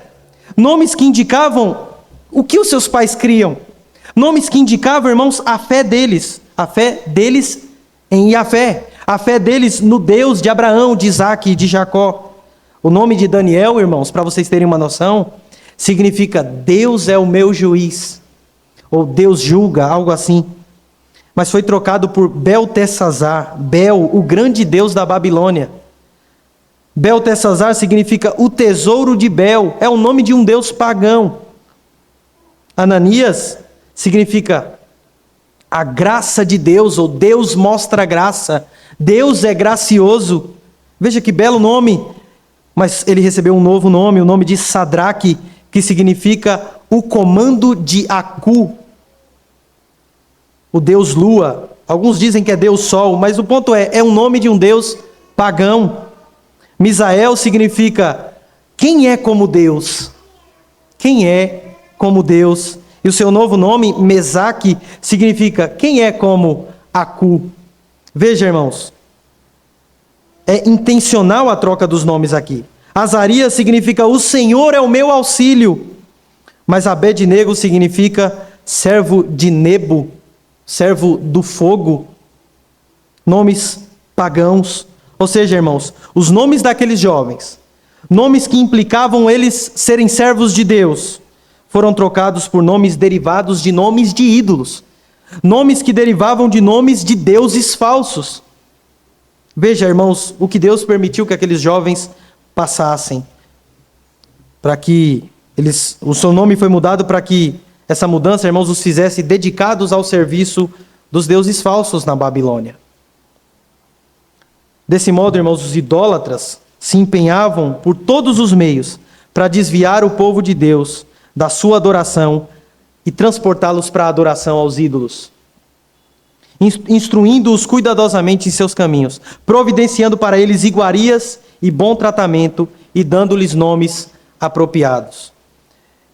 A: Nomes que indicavam o que os seus pais criam. Nomes que indicavam, irmãos, a fé deles. A fé deles em Yahvé. A fé deles no Deus de Abraão, de Isaac e de Jacó. O nome de Daniel, irmãos, para vocês terem uma noção, significa Deus é o meu juiz. Ou Deus julga, algo assim. Mas foi trocado por Beltesazar, Bel, o grande Deus da Babilônia. Beltesazar significa o tesouro de Bel, é o nome de um Deus pagão. Ananias significa a graça de Deus, ou Deus mostra graça. Deus é gracioso. Veja que belo nome. Mas ele recebeu um novo nome, o nome de Sadraque, que significa o comando de Acu. O Deus Lua, alguns dizem que é Deus Sol, mas o ponto é um nome de um Deus pagão. Misael significa quem é como Deus? Quem é como Deus? E o seu novo nome, Mesaque, significa quem é como Acu. Veja, irmãos, é intencional a troca dos nomes aqui. Azarias significa o Senhor é o meu auxílio, mas Abed-nego significa servo de Nebo, servo do fogo. Nomes pagãos. Ou seja, irmãos, os nomes daqueles jovens, nomes que implicavam eles serem servos de Deus, foram trocados por nomes derivados de nomes de ídolos. Nomes que derivavam de nomes de deuses falsos. Veja, irmãos, o que Deus permitiu que aqueles jovens passassem. Para que o seu nome foi mudado para que essa mudança, irmãos, os fizesse dedicados ao serviço dos deuses falsos na Babilônia. Desse modo, irmãos, os idólatras se empenhavam por todos os meios para desviar o povo de Deus da sua adoração e transportá-los para a adoração aos ídolos, instruindo-os cuidadosamente em seus caminhos, providenciando para eles iguarias e bom tratamento e dando-lhes nomes apropriados.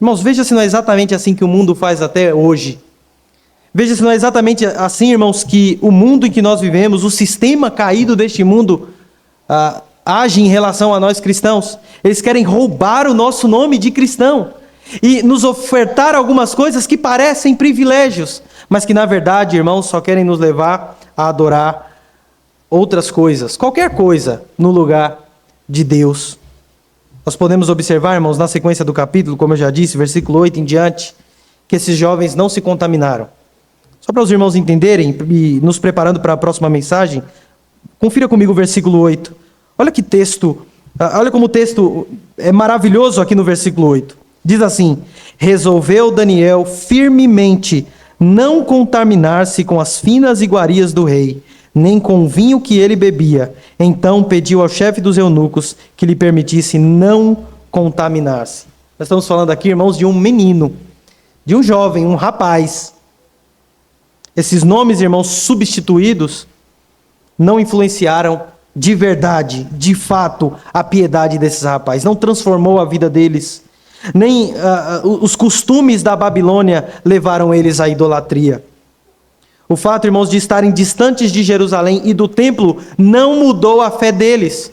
A: Irmãos, veja se não é exatamente assim que o mundo faz até hoje. Veja se não é exatamente assim, irmãos, que o mundo em que nós vivemos, o sistema caído deste mundo, age em relação a nós cristãos. Eles querem roubar o nosso nome de cristão e nos ofertar algumas coisas que parecem privilégios, mas que na verdade, irmãos, só querem nos levar a adorar outras coisas, qualquer coisa, no lugar de Deus. Nós podemos observar, irmãos, na sequência do capítulo, como eu já disse, versículo 8 em diante, que esses jovens não se contaminaram. Só para os irmãos entenderem e nos preparando para a próxima mensagem, confira comigo o versículo 8. Olha que texto, olha como o texto é maravilhoso aqui no versículo 8. Diz assim: resolveu Daniel firmemente não contaminar-se com as finas iguarias do rei, nem com o vinho que ele bebia. Então pediu ao chefe dos eunucos que lhe permitisse não contaminar-se. Nós estamos falando aqui, irmãos, de um menino, de um jovem, um rapaz. Esses nomes, irmãos, substituídos, não influenciaram de verdade, de fato, a piedade desses rapazes. Não transformou a vida deles. Nem os costumes da Babilônia levaram eles à idolatria. O fato, irmãos, de estarem distantes de Jerusalém e do templo não mudou a fé deles.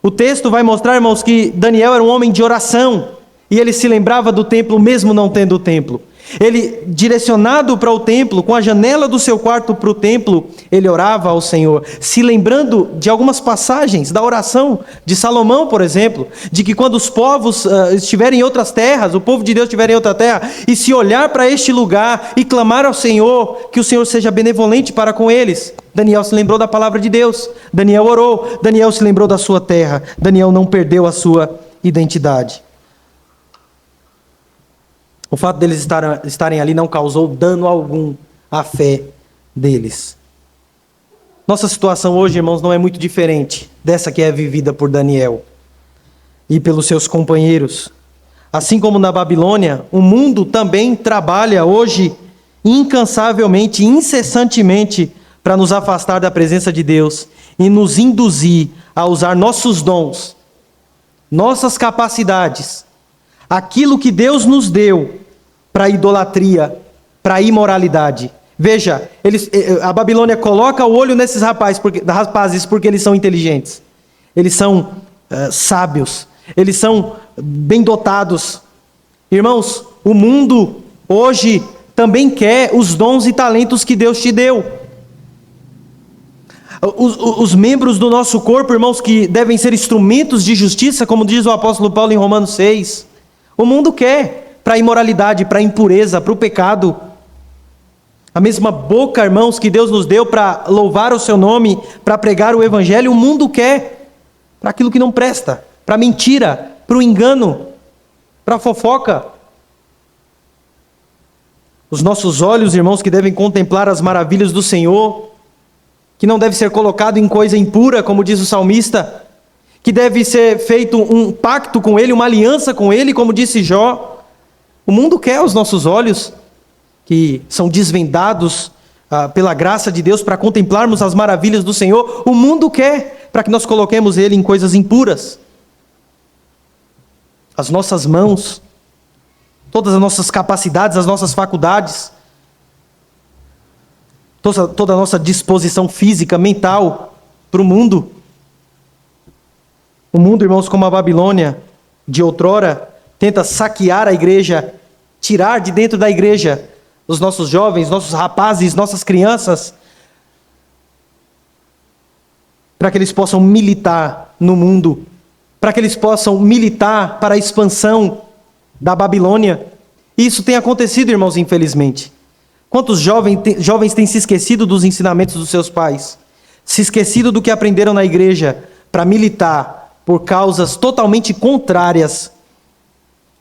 A: O texto vai mostrar, irmãos, que Daniel era um homem de oração e ele se lembrava do templo mesmo não tendo o templo. Ele, direcionado para o templo, com a janela do seu quarto para o templo, ele orava ao Senhor, se lembrando de algumas passagens da oração de Salomão, por exemplo, de que quando os povos estiverem em outras terras, o povo de Deus estiver em outra terra, e se olhar para este lugar e clamar ao Senhor, que o Senhor seja benevolente para com eles. Daniel se lembrou da palavra de Deus, Daniel orou, Daniel se lembrou da sua terra, Daniel não perdeu a sua identidade. O fato deles estarem ali não causou dano algum à fé deles. Nossa situação hoje, irmãos, não é muito diferente dessa que é vivida por Daniel e pelos seus companheiros. Assim como na Babilônia, o mundo também trabalha hoje incansavelmente, incessantemente, para nos afastar da presença de Deus e nos induzir a usar nossos dons, nossas capacidades, aquilo que Deus nos deu para a idolatria, para a imoralidade. Veja, a Babilônia coloca o olho nesses rapazes porque eles são inteligentes, eles são sábios, eles são bem dotados. Irmãos, o mundo hoje também quer os dons e talentos que Deus te deu. Os membros do nosso corpo, irmãos, que devem ser instrumentos de justiça, como diz o apóstolo Paulo em Romanos 6. O mundo quer para a imoralidade, para a impureza, para o pecado. A mesma boca, irmãos, que Deus nos deu para louvar o seu nome, para pregar o evangelho, o mundo quer para aquilo que não presta, para a mentira, para o engano, para a fofoca. Os nossos olhos, irmãos, que devem contemplar as maravilhas do Senhor, que não deve ser colocado em coisa impura, como diz o salmista, que deve ser feito um pacto com Ele, uma aliança com Ele, como disse Jó. O mundo quer os nossos olhos, que são desvendados pela graça de Deus para contemplarmos as maravilhas do Senhor. O mundo quer para que nós coloquemos Ele em coisas impuras. As nossas mãos, todas as nossas capacidades, as nossas faculdades, toda a nossa disposição física, mental, para o mundo. O mundo, irmãos, como a Babilônia de outrora, tenta saquear a igreja, tirar de dentro da igreja os nossos jovens, nossos rapazes, nossas crianças, para que eles possam militar no mundo, para que eles possam militar para a expansão da Babilônia. E isso tem acontecido, irmãos, infelizmente. Quantos jovens têm se esquecido dos ensinamentos dos seus pais? Se esquecido do que aprenderam na igreja para militar por causas totalmente contrárias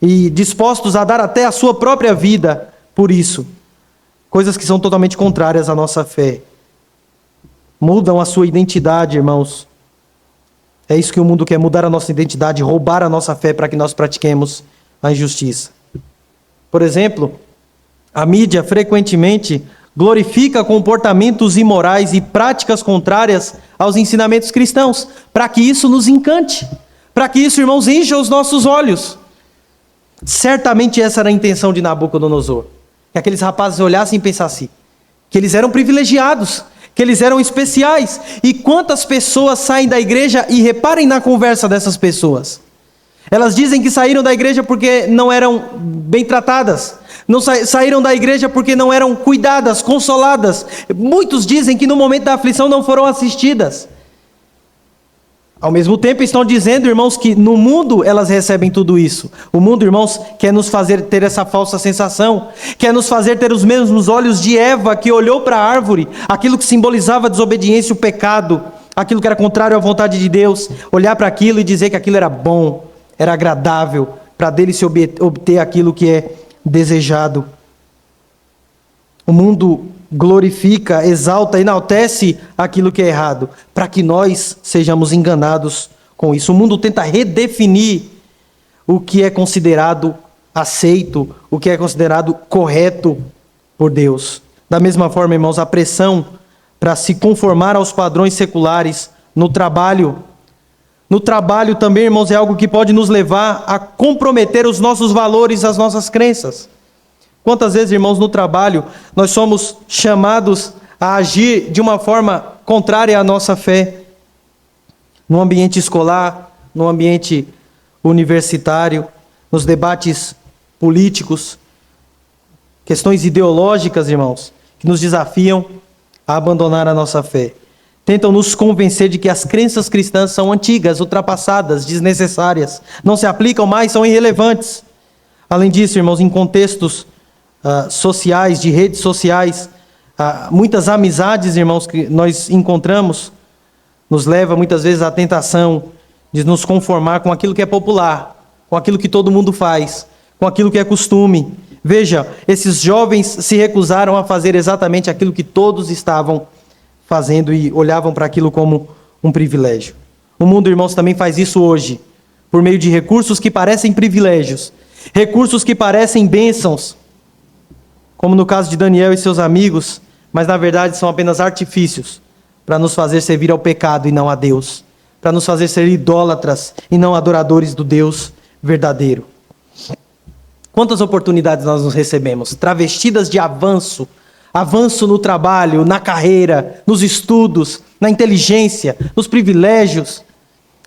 A: e dispostos a dar até a sua própria vida por isso. Coisas que são totalmente contrárias à nossa fé. Mudam a sua identidade, irmãos. É isso que o mundo quer, mudar a nossa identidade, roubar a nossa fé para que nós pratiquemos a injustiça. Por exemplo, a mídia frequentemente glorifica comportamentos imorais e práticas contrárias aos ensinamentos cristãos, para que isso nos encante, para que isso, irmãos, encha os nossos olhos. Certamente essa era a intenção de Nabucodonosor, que aqueles rapazes olhassem e pensassem que eles eram privilegiados, que eles eram especiais. E quantas pessoas saem da igreja, e reparem na conversa dessas pessoas. Elas dizem que saíram da igreja porque não eram bem tratadas, não saíram da igreja porque não eram cuidadas, consoladas. Muitos dizem que no momento da aflição não foram assistidas. Ao mesmo tempo estão dizendo, irmãos, que no mundo elas recebem tudo isso. O mundo, irmãos, quer nos fazer ter essa falsa sensação, quer nos fazer ter os mesmos olhos de Eva, que olhou para a árvore, aquilo que simbolizava a desobediência, o pecado, aquilo que era contrário à vontade de Deus, olhar para aquilo e dizer que aquilo era bom, era agradável, para dele se obter aquilo que é desejado. O mundo glorifica, exalta, enaltece aquilo que é errado, para que nós sejamos enganados com isso. O mundo tenta redefinir o que é considerado aceito, o que é considerado correto por Deus. Da mesma forma, irmãos, a pressão para se conformar aos padrões seculares no trabalho. No trabalho também, irmãos, é algo que pode nos levar a comprometer os nossos valores, as nossas crenças. Quantas vezes, irmãos, no trabalho, nós somos chamados a agir de uma forma contrária à nossa fé. No ambiente escolar, no ambiente universitário, nos debates políticos. questões ideológicas, irmãos, que nos desafiam a abandonar a nossa fé. Tentam nos convencer de que as crenças cristãs são antigas, ultrapassadas, desnecessárias, não se aplicam mais, são irrelevantes. Além disso, irmãos, em contextos sociais, de redes sociais, muitas amizades, irmãos, que nós encontramos, nos leva muitas vezes à tentação de nos conformar com aquilo que é popular, com aquilo que todo mundo faz, com aquilo que é costume. Veja, esses jovens se recusaram a fazer exatamente aquilo que todos estavam fazendo e olhavam para aquilo como um privilégio. O mundo, irmãos, também faz isso hoje, por meio de recursos que parecem privilégios, recursos que parecem bênçãos, como no caso de Daniel e seus amigos, mas na verdade são apenas artifícios para nos fazer servir ao pecado e não a Deus, para nos fazer ser idólatras e não adoradores do Deus verdadeiro. Quantas oportunidades nós nos recebemos, travestidas de avanço no trabalho, na carreira, nos estudos, na inteligência, nos privilégios,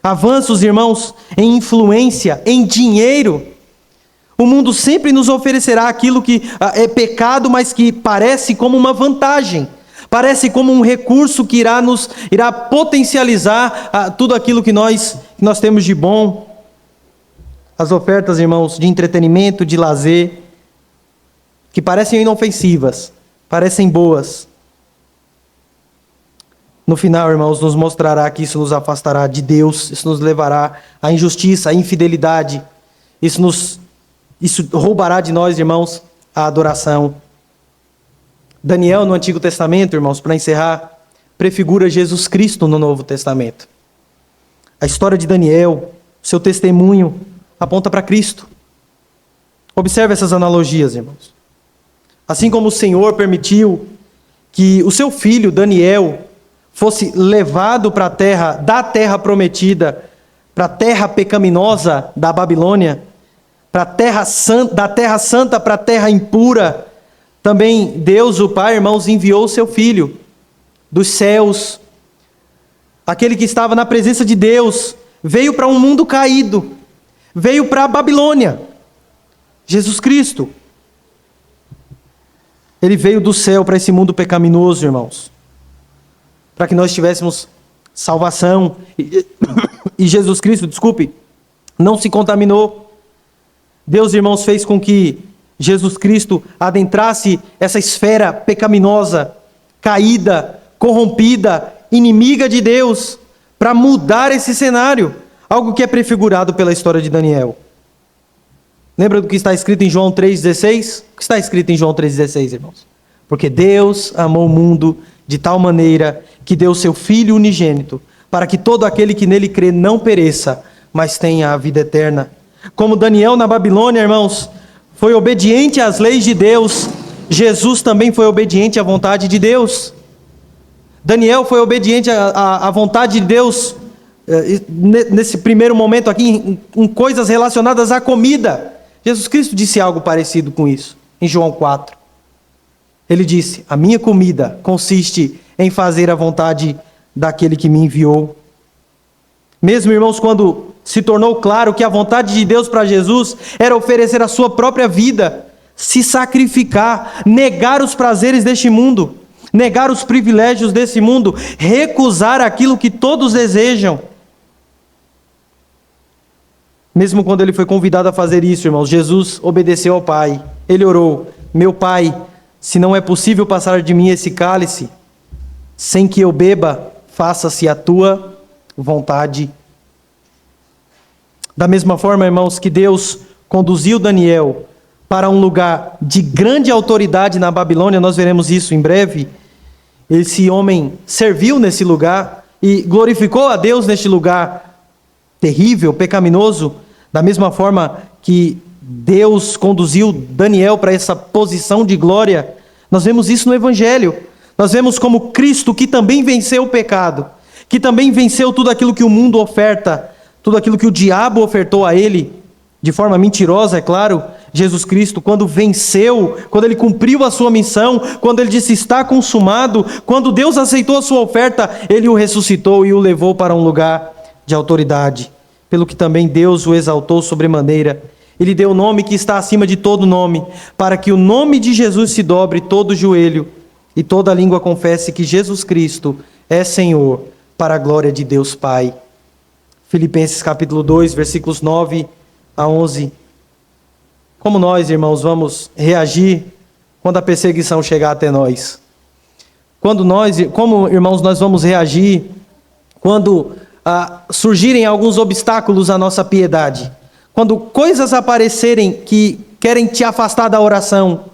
A: avanços, irmãos, em influência, em dinheiro. O mundo sempre nos oferecerá aquilo que é pecado, mas que parece como uma vantagem, parece como um recurso que irá potencializar tudo aquilo que nós temos de bom. As ofertas, irmãos, de entretenimento, de lazer, que parecem inofensivas, parecem boas. No final, irmãos, nos mostrará que isso nos afastará de Deus, isso nos levará à injustiça, à infidelidade, isso roubará de nós, irmãos, a adoração. Daniel, no Antigo Testamento, irmãos, para encerrar, prefigura Jesus Cristo no Novo Testamento. A história de Daniel, seu testemunho, aponta para Cristo. Observe essas analogias, irmãos. Assim como o Senhor permitiu que o seu filho, Daniel, fosse levado para a terra, da terra prometida, para a terra pecaminosa da Babilônia, da terra santa para a terra impura, também Deus, o Pai, irmãos, enviou o seu Filho dos céus, aquele que estava na presença de Deus, veio para um mundo caído, veio para a Babilônia, Jesus Cristo. Ele veio do céu para esse mundo pecaminoso, irmãos, para que nós tivéssemos salvação. E Jesus Cristo, não se contaminou. Deus, irmãos, fez com que Jesus Cristo adentrasse essa esfera pecaminosa, caída, corrompida, inimiga de Deus, para mudar esse cenário. Algo que é prefigurado pela história de Daniel. Lembra do que está escrito em João 3,16? O que está escrito em João 3,16, irmãos? Porque Deus amou o mundo de tal maneira que deu seu Filho unigênito, para que todo aquele que nele crê não pereça, mas tenha a vida eterna. Como Daniel na Babilônia, irmãos, foi obediente às leis de Deus, Jesus também foi obediente à vontade de Deus. Daniel foi obediente à vontade de Deus, nesse primeiro momento aqui, em coisas relacionadas à comida. Jesus Cristo disse algo parecido com isso, em João 4. Ele disse: a minha comida consiste em fazer a vontade daquele que me enviou. Mesmo, irmãos, quando se tornou claro que a vontade de Deus para Jesus era oferecer a sua própria vida, se sacrificar, negar os prazeres deste mundo, negar os privilégios desse mundo, recusar aquilo que todos desejam. Mesmo quando ele foi convidado a fazer isso, irmãos, Jesus obedeceu ao Pai. Ele orou: meu Pai, se não é possível passar de mim esse cálice, sem que eu beba, faça-se a tua vontade. Da mesma forma, irmãos, que Deus conduziu Daniel para um lugar de grande autoridade na Babilônia, nós veremos isso em breve. Esse homem serviu nesse lugar e glorificou a Deus neste lugar terrível, pecaminoso. Da mesma forma que Deus conduziu Daniel para essa posição de glória, nós vemos isso no Evangelho. Nós vemos como Cristo, que também venceu o pecado, que também venceu tudo aquilo que o mundo oferta, tudo aquilo que o diabo ofertou a ele, de forma mentirosa, é claro. Jesus Cristo, quando venceu, quando ele cumpriu a sua missão, quando ele disse está consumado, quando Deus aceitou a sua oferta, ele o ressuscitou e o levou para um lugar de autoridade, pelo que também Deus o exaltou sobremaneira e lhe deu o nome que está acima de todo nome, para que o nome de Jesus se dobre todo o joelho e toda língua confesse que Jesus Cristo é Senhor, para a glória de Deus Pai. Filipenses capítulo 2, versículos 9 a 11. Como nós, irmãos, vamos reagir quando a perseguição chegar até nós? Como, irmãos, nós vamos reagir quando surgirem alguns obstáculos à nossa piedade? Quando coisas aparecerem que querem te afastar da oração?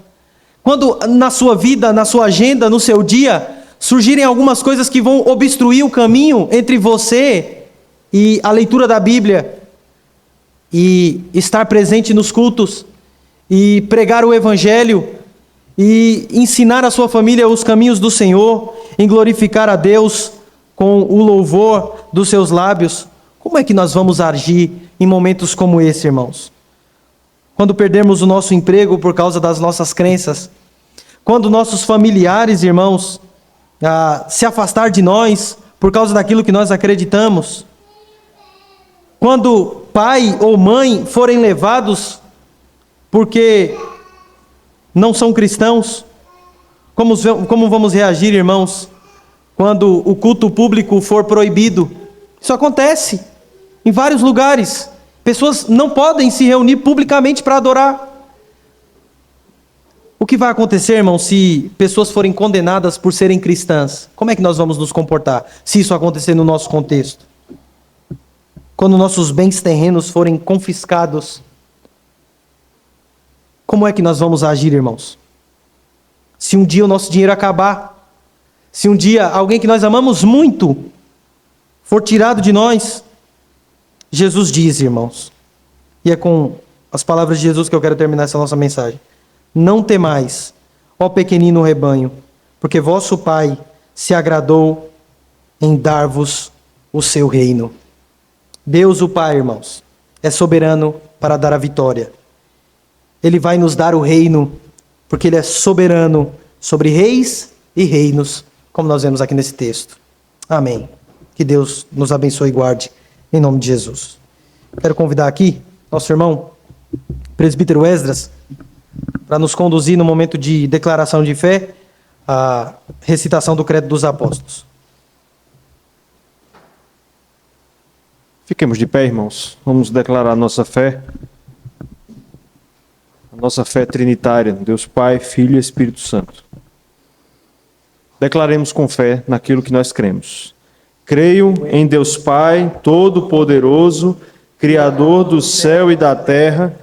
A: Quando na sua vida, na sua agenda, no seu dia, surgirem algumas coisas que vão obstruir o caminho entre você e a leitura da Bíblia, e estar presente nos cultos, e pregar o Evangelho, e ensinar a sua família os caminhos do Senhor, em glorificar a Deus com o louvor dos seus lábios, como é que nós vamos agir em momentos como esse, irmãos? Quando perdermos o nosso emprego por causa das nossas crenças, quando nossos familiares, irmãos, se afastar de nós por causa daquilo que nós acreditamos, quando pai ou mãe forem levados porque não são cristãos, como vamos reagir, irmãos, quando o culto público for proibido? Isso acontece em vários lugares. Pessoas não podem se reunir publicamente para adorar. O que vai acontecer, irmão, se pessoas forem condenadas por serem cristãs? Como é que nós vamos nos comportar se isso acontecer no nosso contexto? Quando nossos bens terrenos forem confiscados, como é que nós vamos agir, irmãos? Se um dia o nosso dinheiro acabar, se um dia alguém que nós amamos muito for tirado de nós, Jesus diz, irmãos, e é com as palavras de Jesus que eu quero terminar essa nossa mensagem: não temais, ó pequenino rebanho, porque vosso Pai se agradou em dar-vos o seu reino. Deus, o Pai, irmãos, é soberano para dar a vitória. Ele vai nos dar o reino, porque Ele é soberano sobre reis e reinos, como nós vemos aqui nesse texto. Amém. Que Deus nos abençoe e guarde, em nome de Jesus. Quero convidar aqui nosso irmão, presbítero Esdras, para nos conduzir no momento de declaração de fé, a recitação do Credo dos Apóstolos.
B: Fiquemos de pé, irmãos. Vamos declarar a nossa fé trinitária, Deus Pai, Filho e Espírito Santo. Declaremos com fé naquilo que nós cremos. Creio em Deus Pai, Todo-Poderoso, Criador do céu e da terra.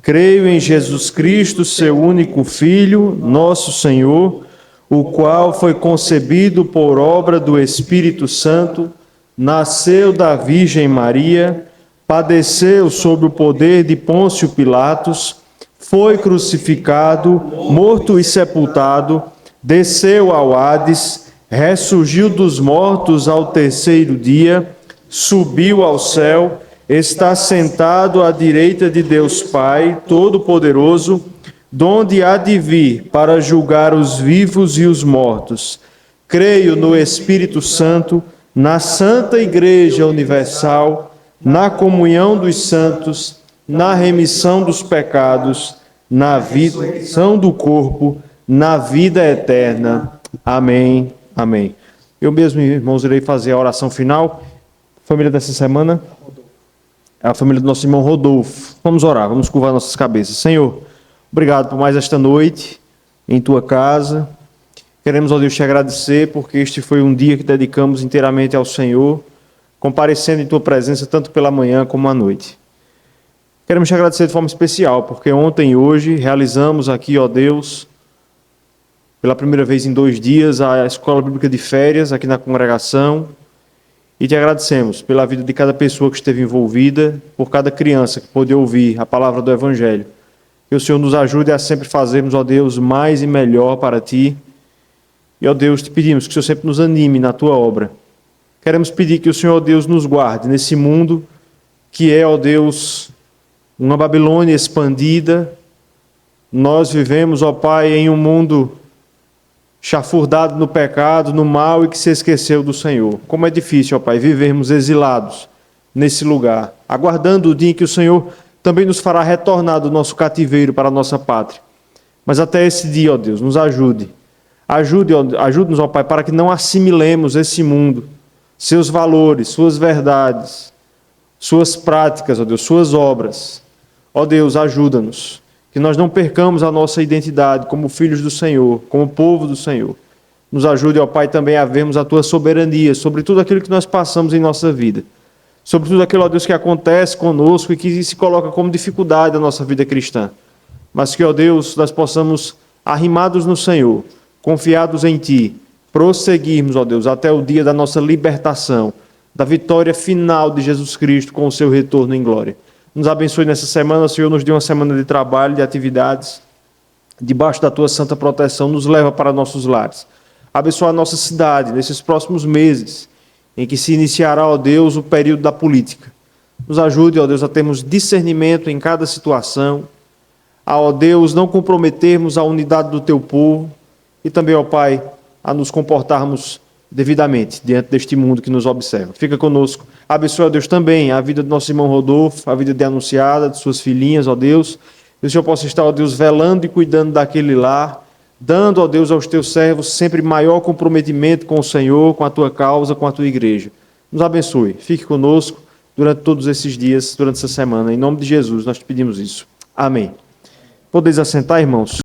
B: Creio em Jesus Cristo, seu único Filho, nosso Senhor, o qual foi concebido por obra do Espírito Santo, nasceu da Virgem Maria, padeceu sob o poder de Pôncio Pilatos, foi crucificado, morto e sepultado, desceu ao Hades, ressurgiu dos mortos ao terceiro dia, subiu ao céu, está sentado à direita de Deus Pai Todo-Poderoso, donde há de vir para julgar os vivos e os mortos. Creio no Espírito Santo, na Santa Igreja Universal, na comunhão dos santos, na remissão dos pecados, na ressurreição do corpo, na vida eterna. Amém. Amém. Eu mesmo, irmãos, irei fazer a oração final. Família dessa semana, é a família do nosso irmão Rodolfo. Vamos orar, vamos curvar nossas cabeças. Senhor, obrigado por mais esta noite em Tua casa. Queremos, ó Deus, Te agradecer porque este foi um dia que dedicamos inteiramente ao Senhor, comparecendo em Tua presença tanto pela manhã como à noite. Queremos Te agradecer de forma especial porque ontem e hoje realizamos aqui, ó Deus, pela primeira vez em 2 dias, a Escola Bíblica de Férias aqui na congregação. E Te agradecemos pela vida de cada pessoa que esteve envolvida, por cada criança que pôde ouvir a palavra do Evangelho. Que o Senhor nos ajude a sempre fazermos, ó Deus, mais e melhor para Ti. E, ó Deus, Te pedimos que o Senhor sempre nos anime na Tua obra. Queremos pedir que o Senhor, ó Deus, nos guarde nesse mundo que é, ó Deus, uma Babilônia expandida. Nós vivemos, ó Pai, em um mundo chafurdado no pecado, no mal e que se esqueceu do Senhor. Como é difícil, ó Pai, vivermos exilados nesse lugar, aguardando o dia em que o Senhor também nos fará retornar do nosso cativeiro para a nossa pátria. Mas até esse dia, ó Deus, nos ajude. Ajude-nos, ó Pai, para que não assimilemos esse mundo, seus valores, suas verdades, suas práticas, ó Deus, suas obras. Ó Deus, ajuda-nos, que nós não percamos a nossa identidade como filhos do Senhor, como povo do Senhor. Nos ajude, ó Pai, também a vermos a Tua soberania sobre tudo aquilo que nós passamos em nossa vida, sobre tudo aquilo, ó Deus, que acontece conosco e que se coloca como dificuldade da nossa vida cristã. Mas que, ó Deus, nós possamos, arrimados no Senhor, confiados em Ti, prosseguirmos, ó Deus, até o dia da nossa libertação, da vitória final de Jesus Cristo com o seu retorno em glória. Nos abençoe nessa semana, Senhor, nos dê uma semana de trabalho, de atividades, debaixo da Tua santa proteção, nos leva para nossos lares. Abençoa a nossa cidade nesses próximos meses, em que se iniciará, ó Deus, o período da política. Nos ajude, ó Deus, a termos discernimento em cada situação, a, ó Deus, não comprometermos a unidade do Teu povo e também, ó Pai, a nos comportarmos devidamente diante deste mundo que nos observa. Fica conosco. Abençoa, ó Deus, também a vida do nosso irmão Rodolfo, a vida de Anunciada, de suas filhinhas, ó Deus. Que o Senhor possa estar, ó Deus, velando e cuidando daquele lar, dando, ó Deus, aos Teus servos sempre maior comprometimento com o Senhor, com a Tua causa, com a Tua igreja. Nos abençoe. Fique conosco durante todos esses dias, durante essa semana. Em nome de Jesus, nós te pedimos isso. Amém. Podeis assentar, irmãos.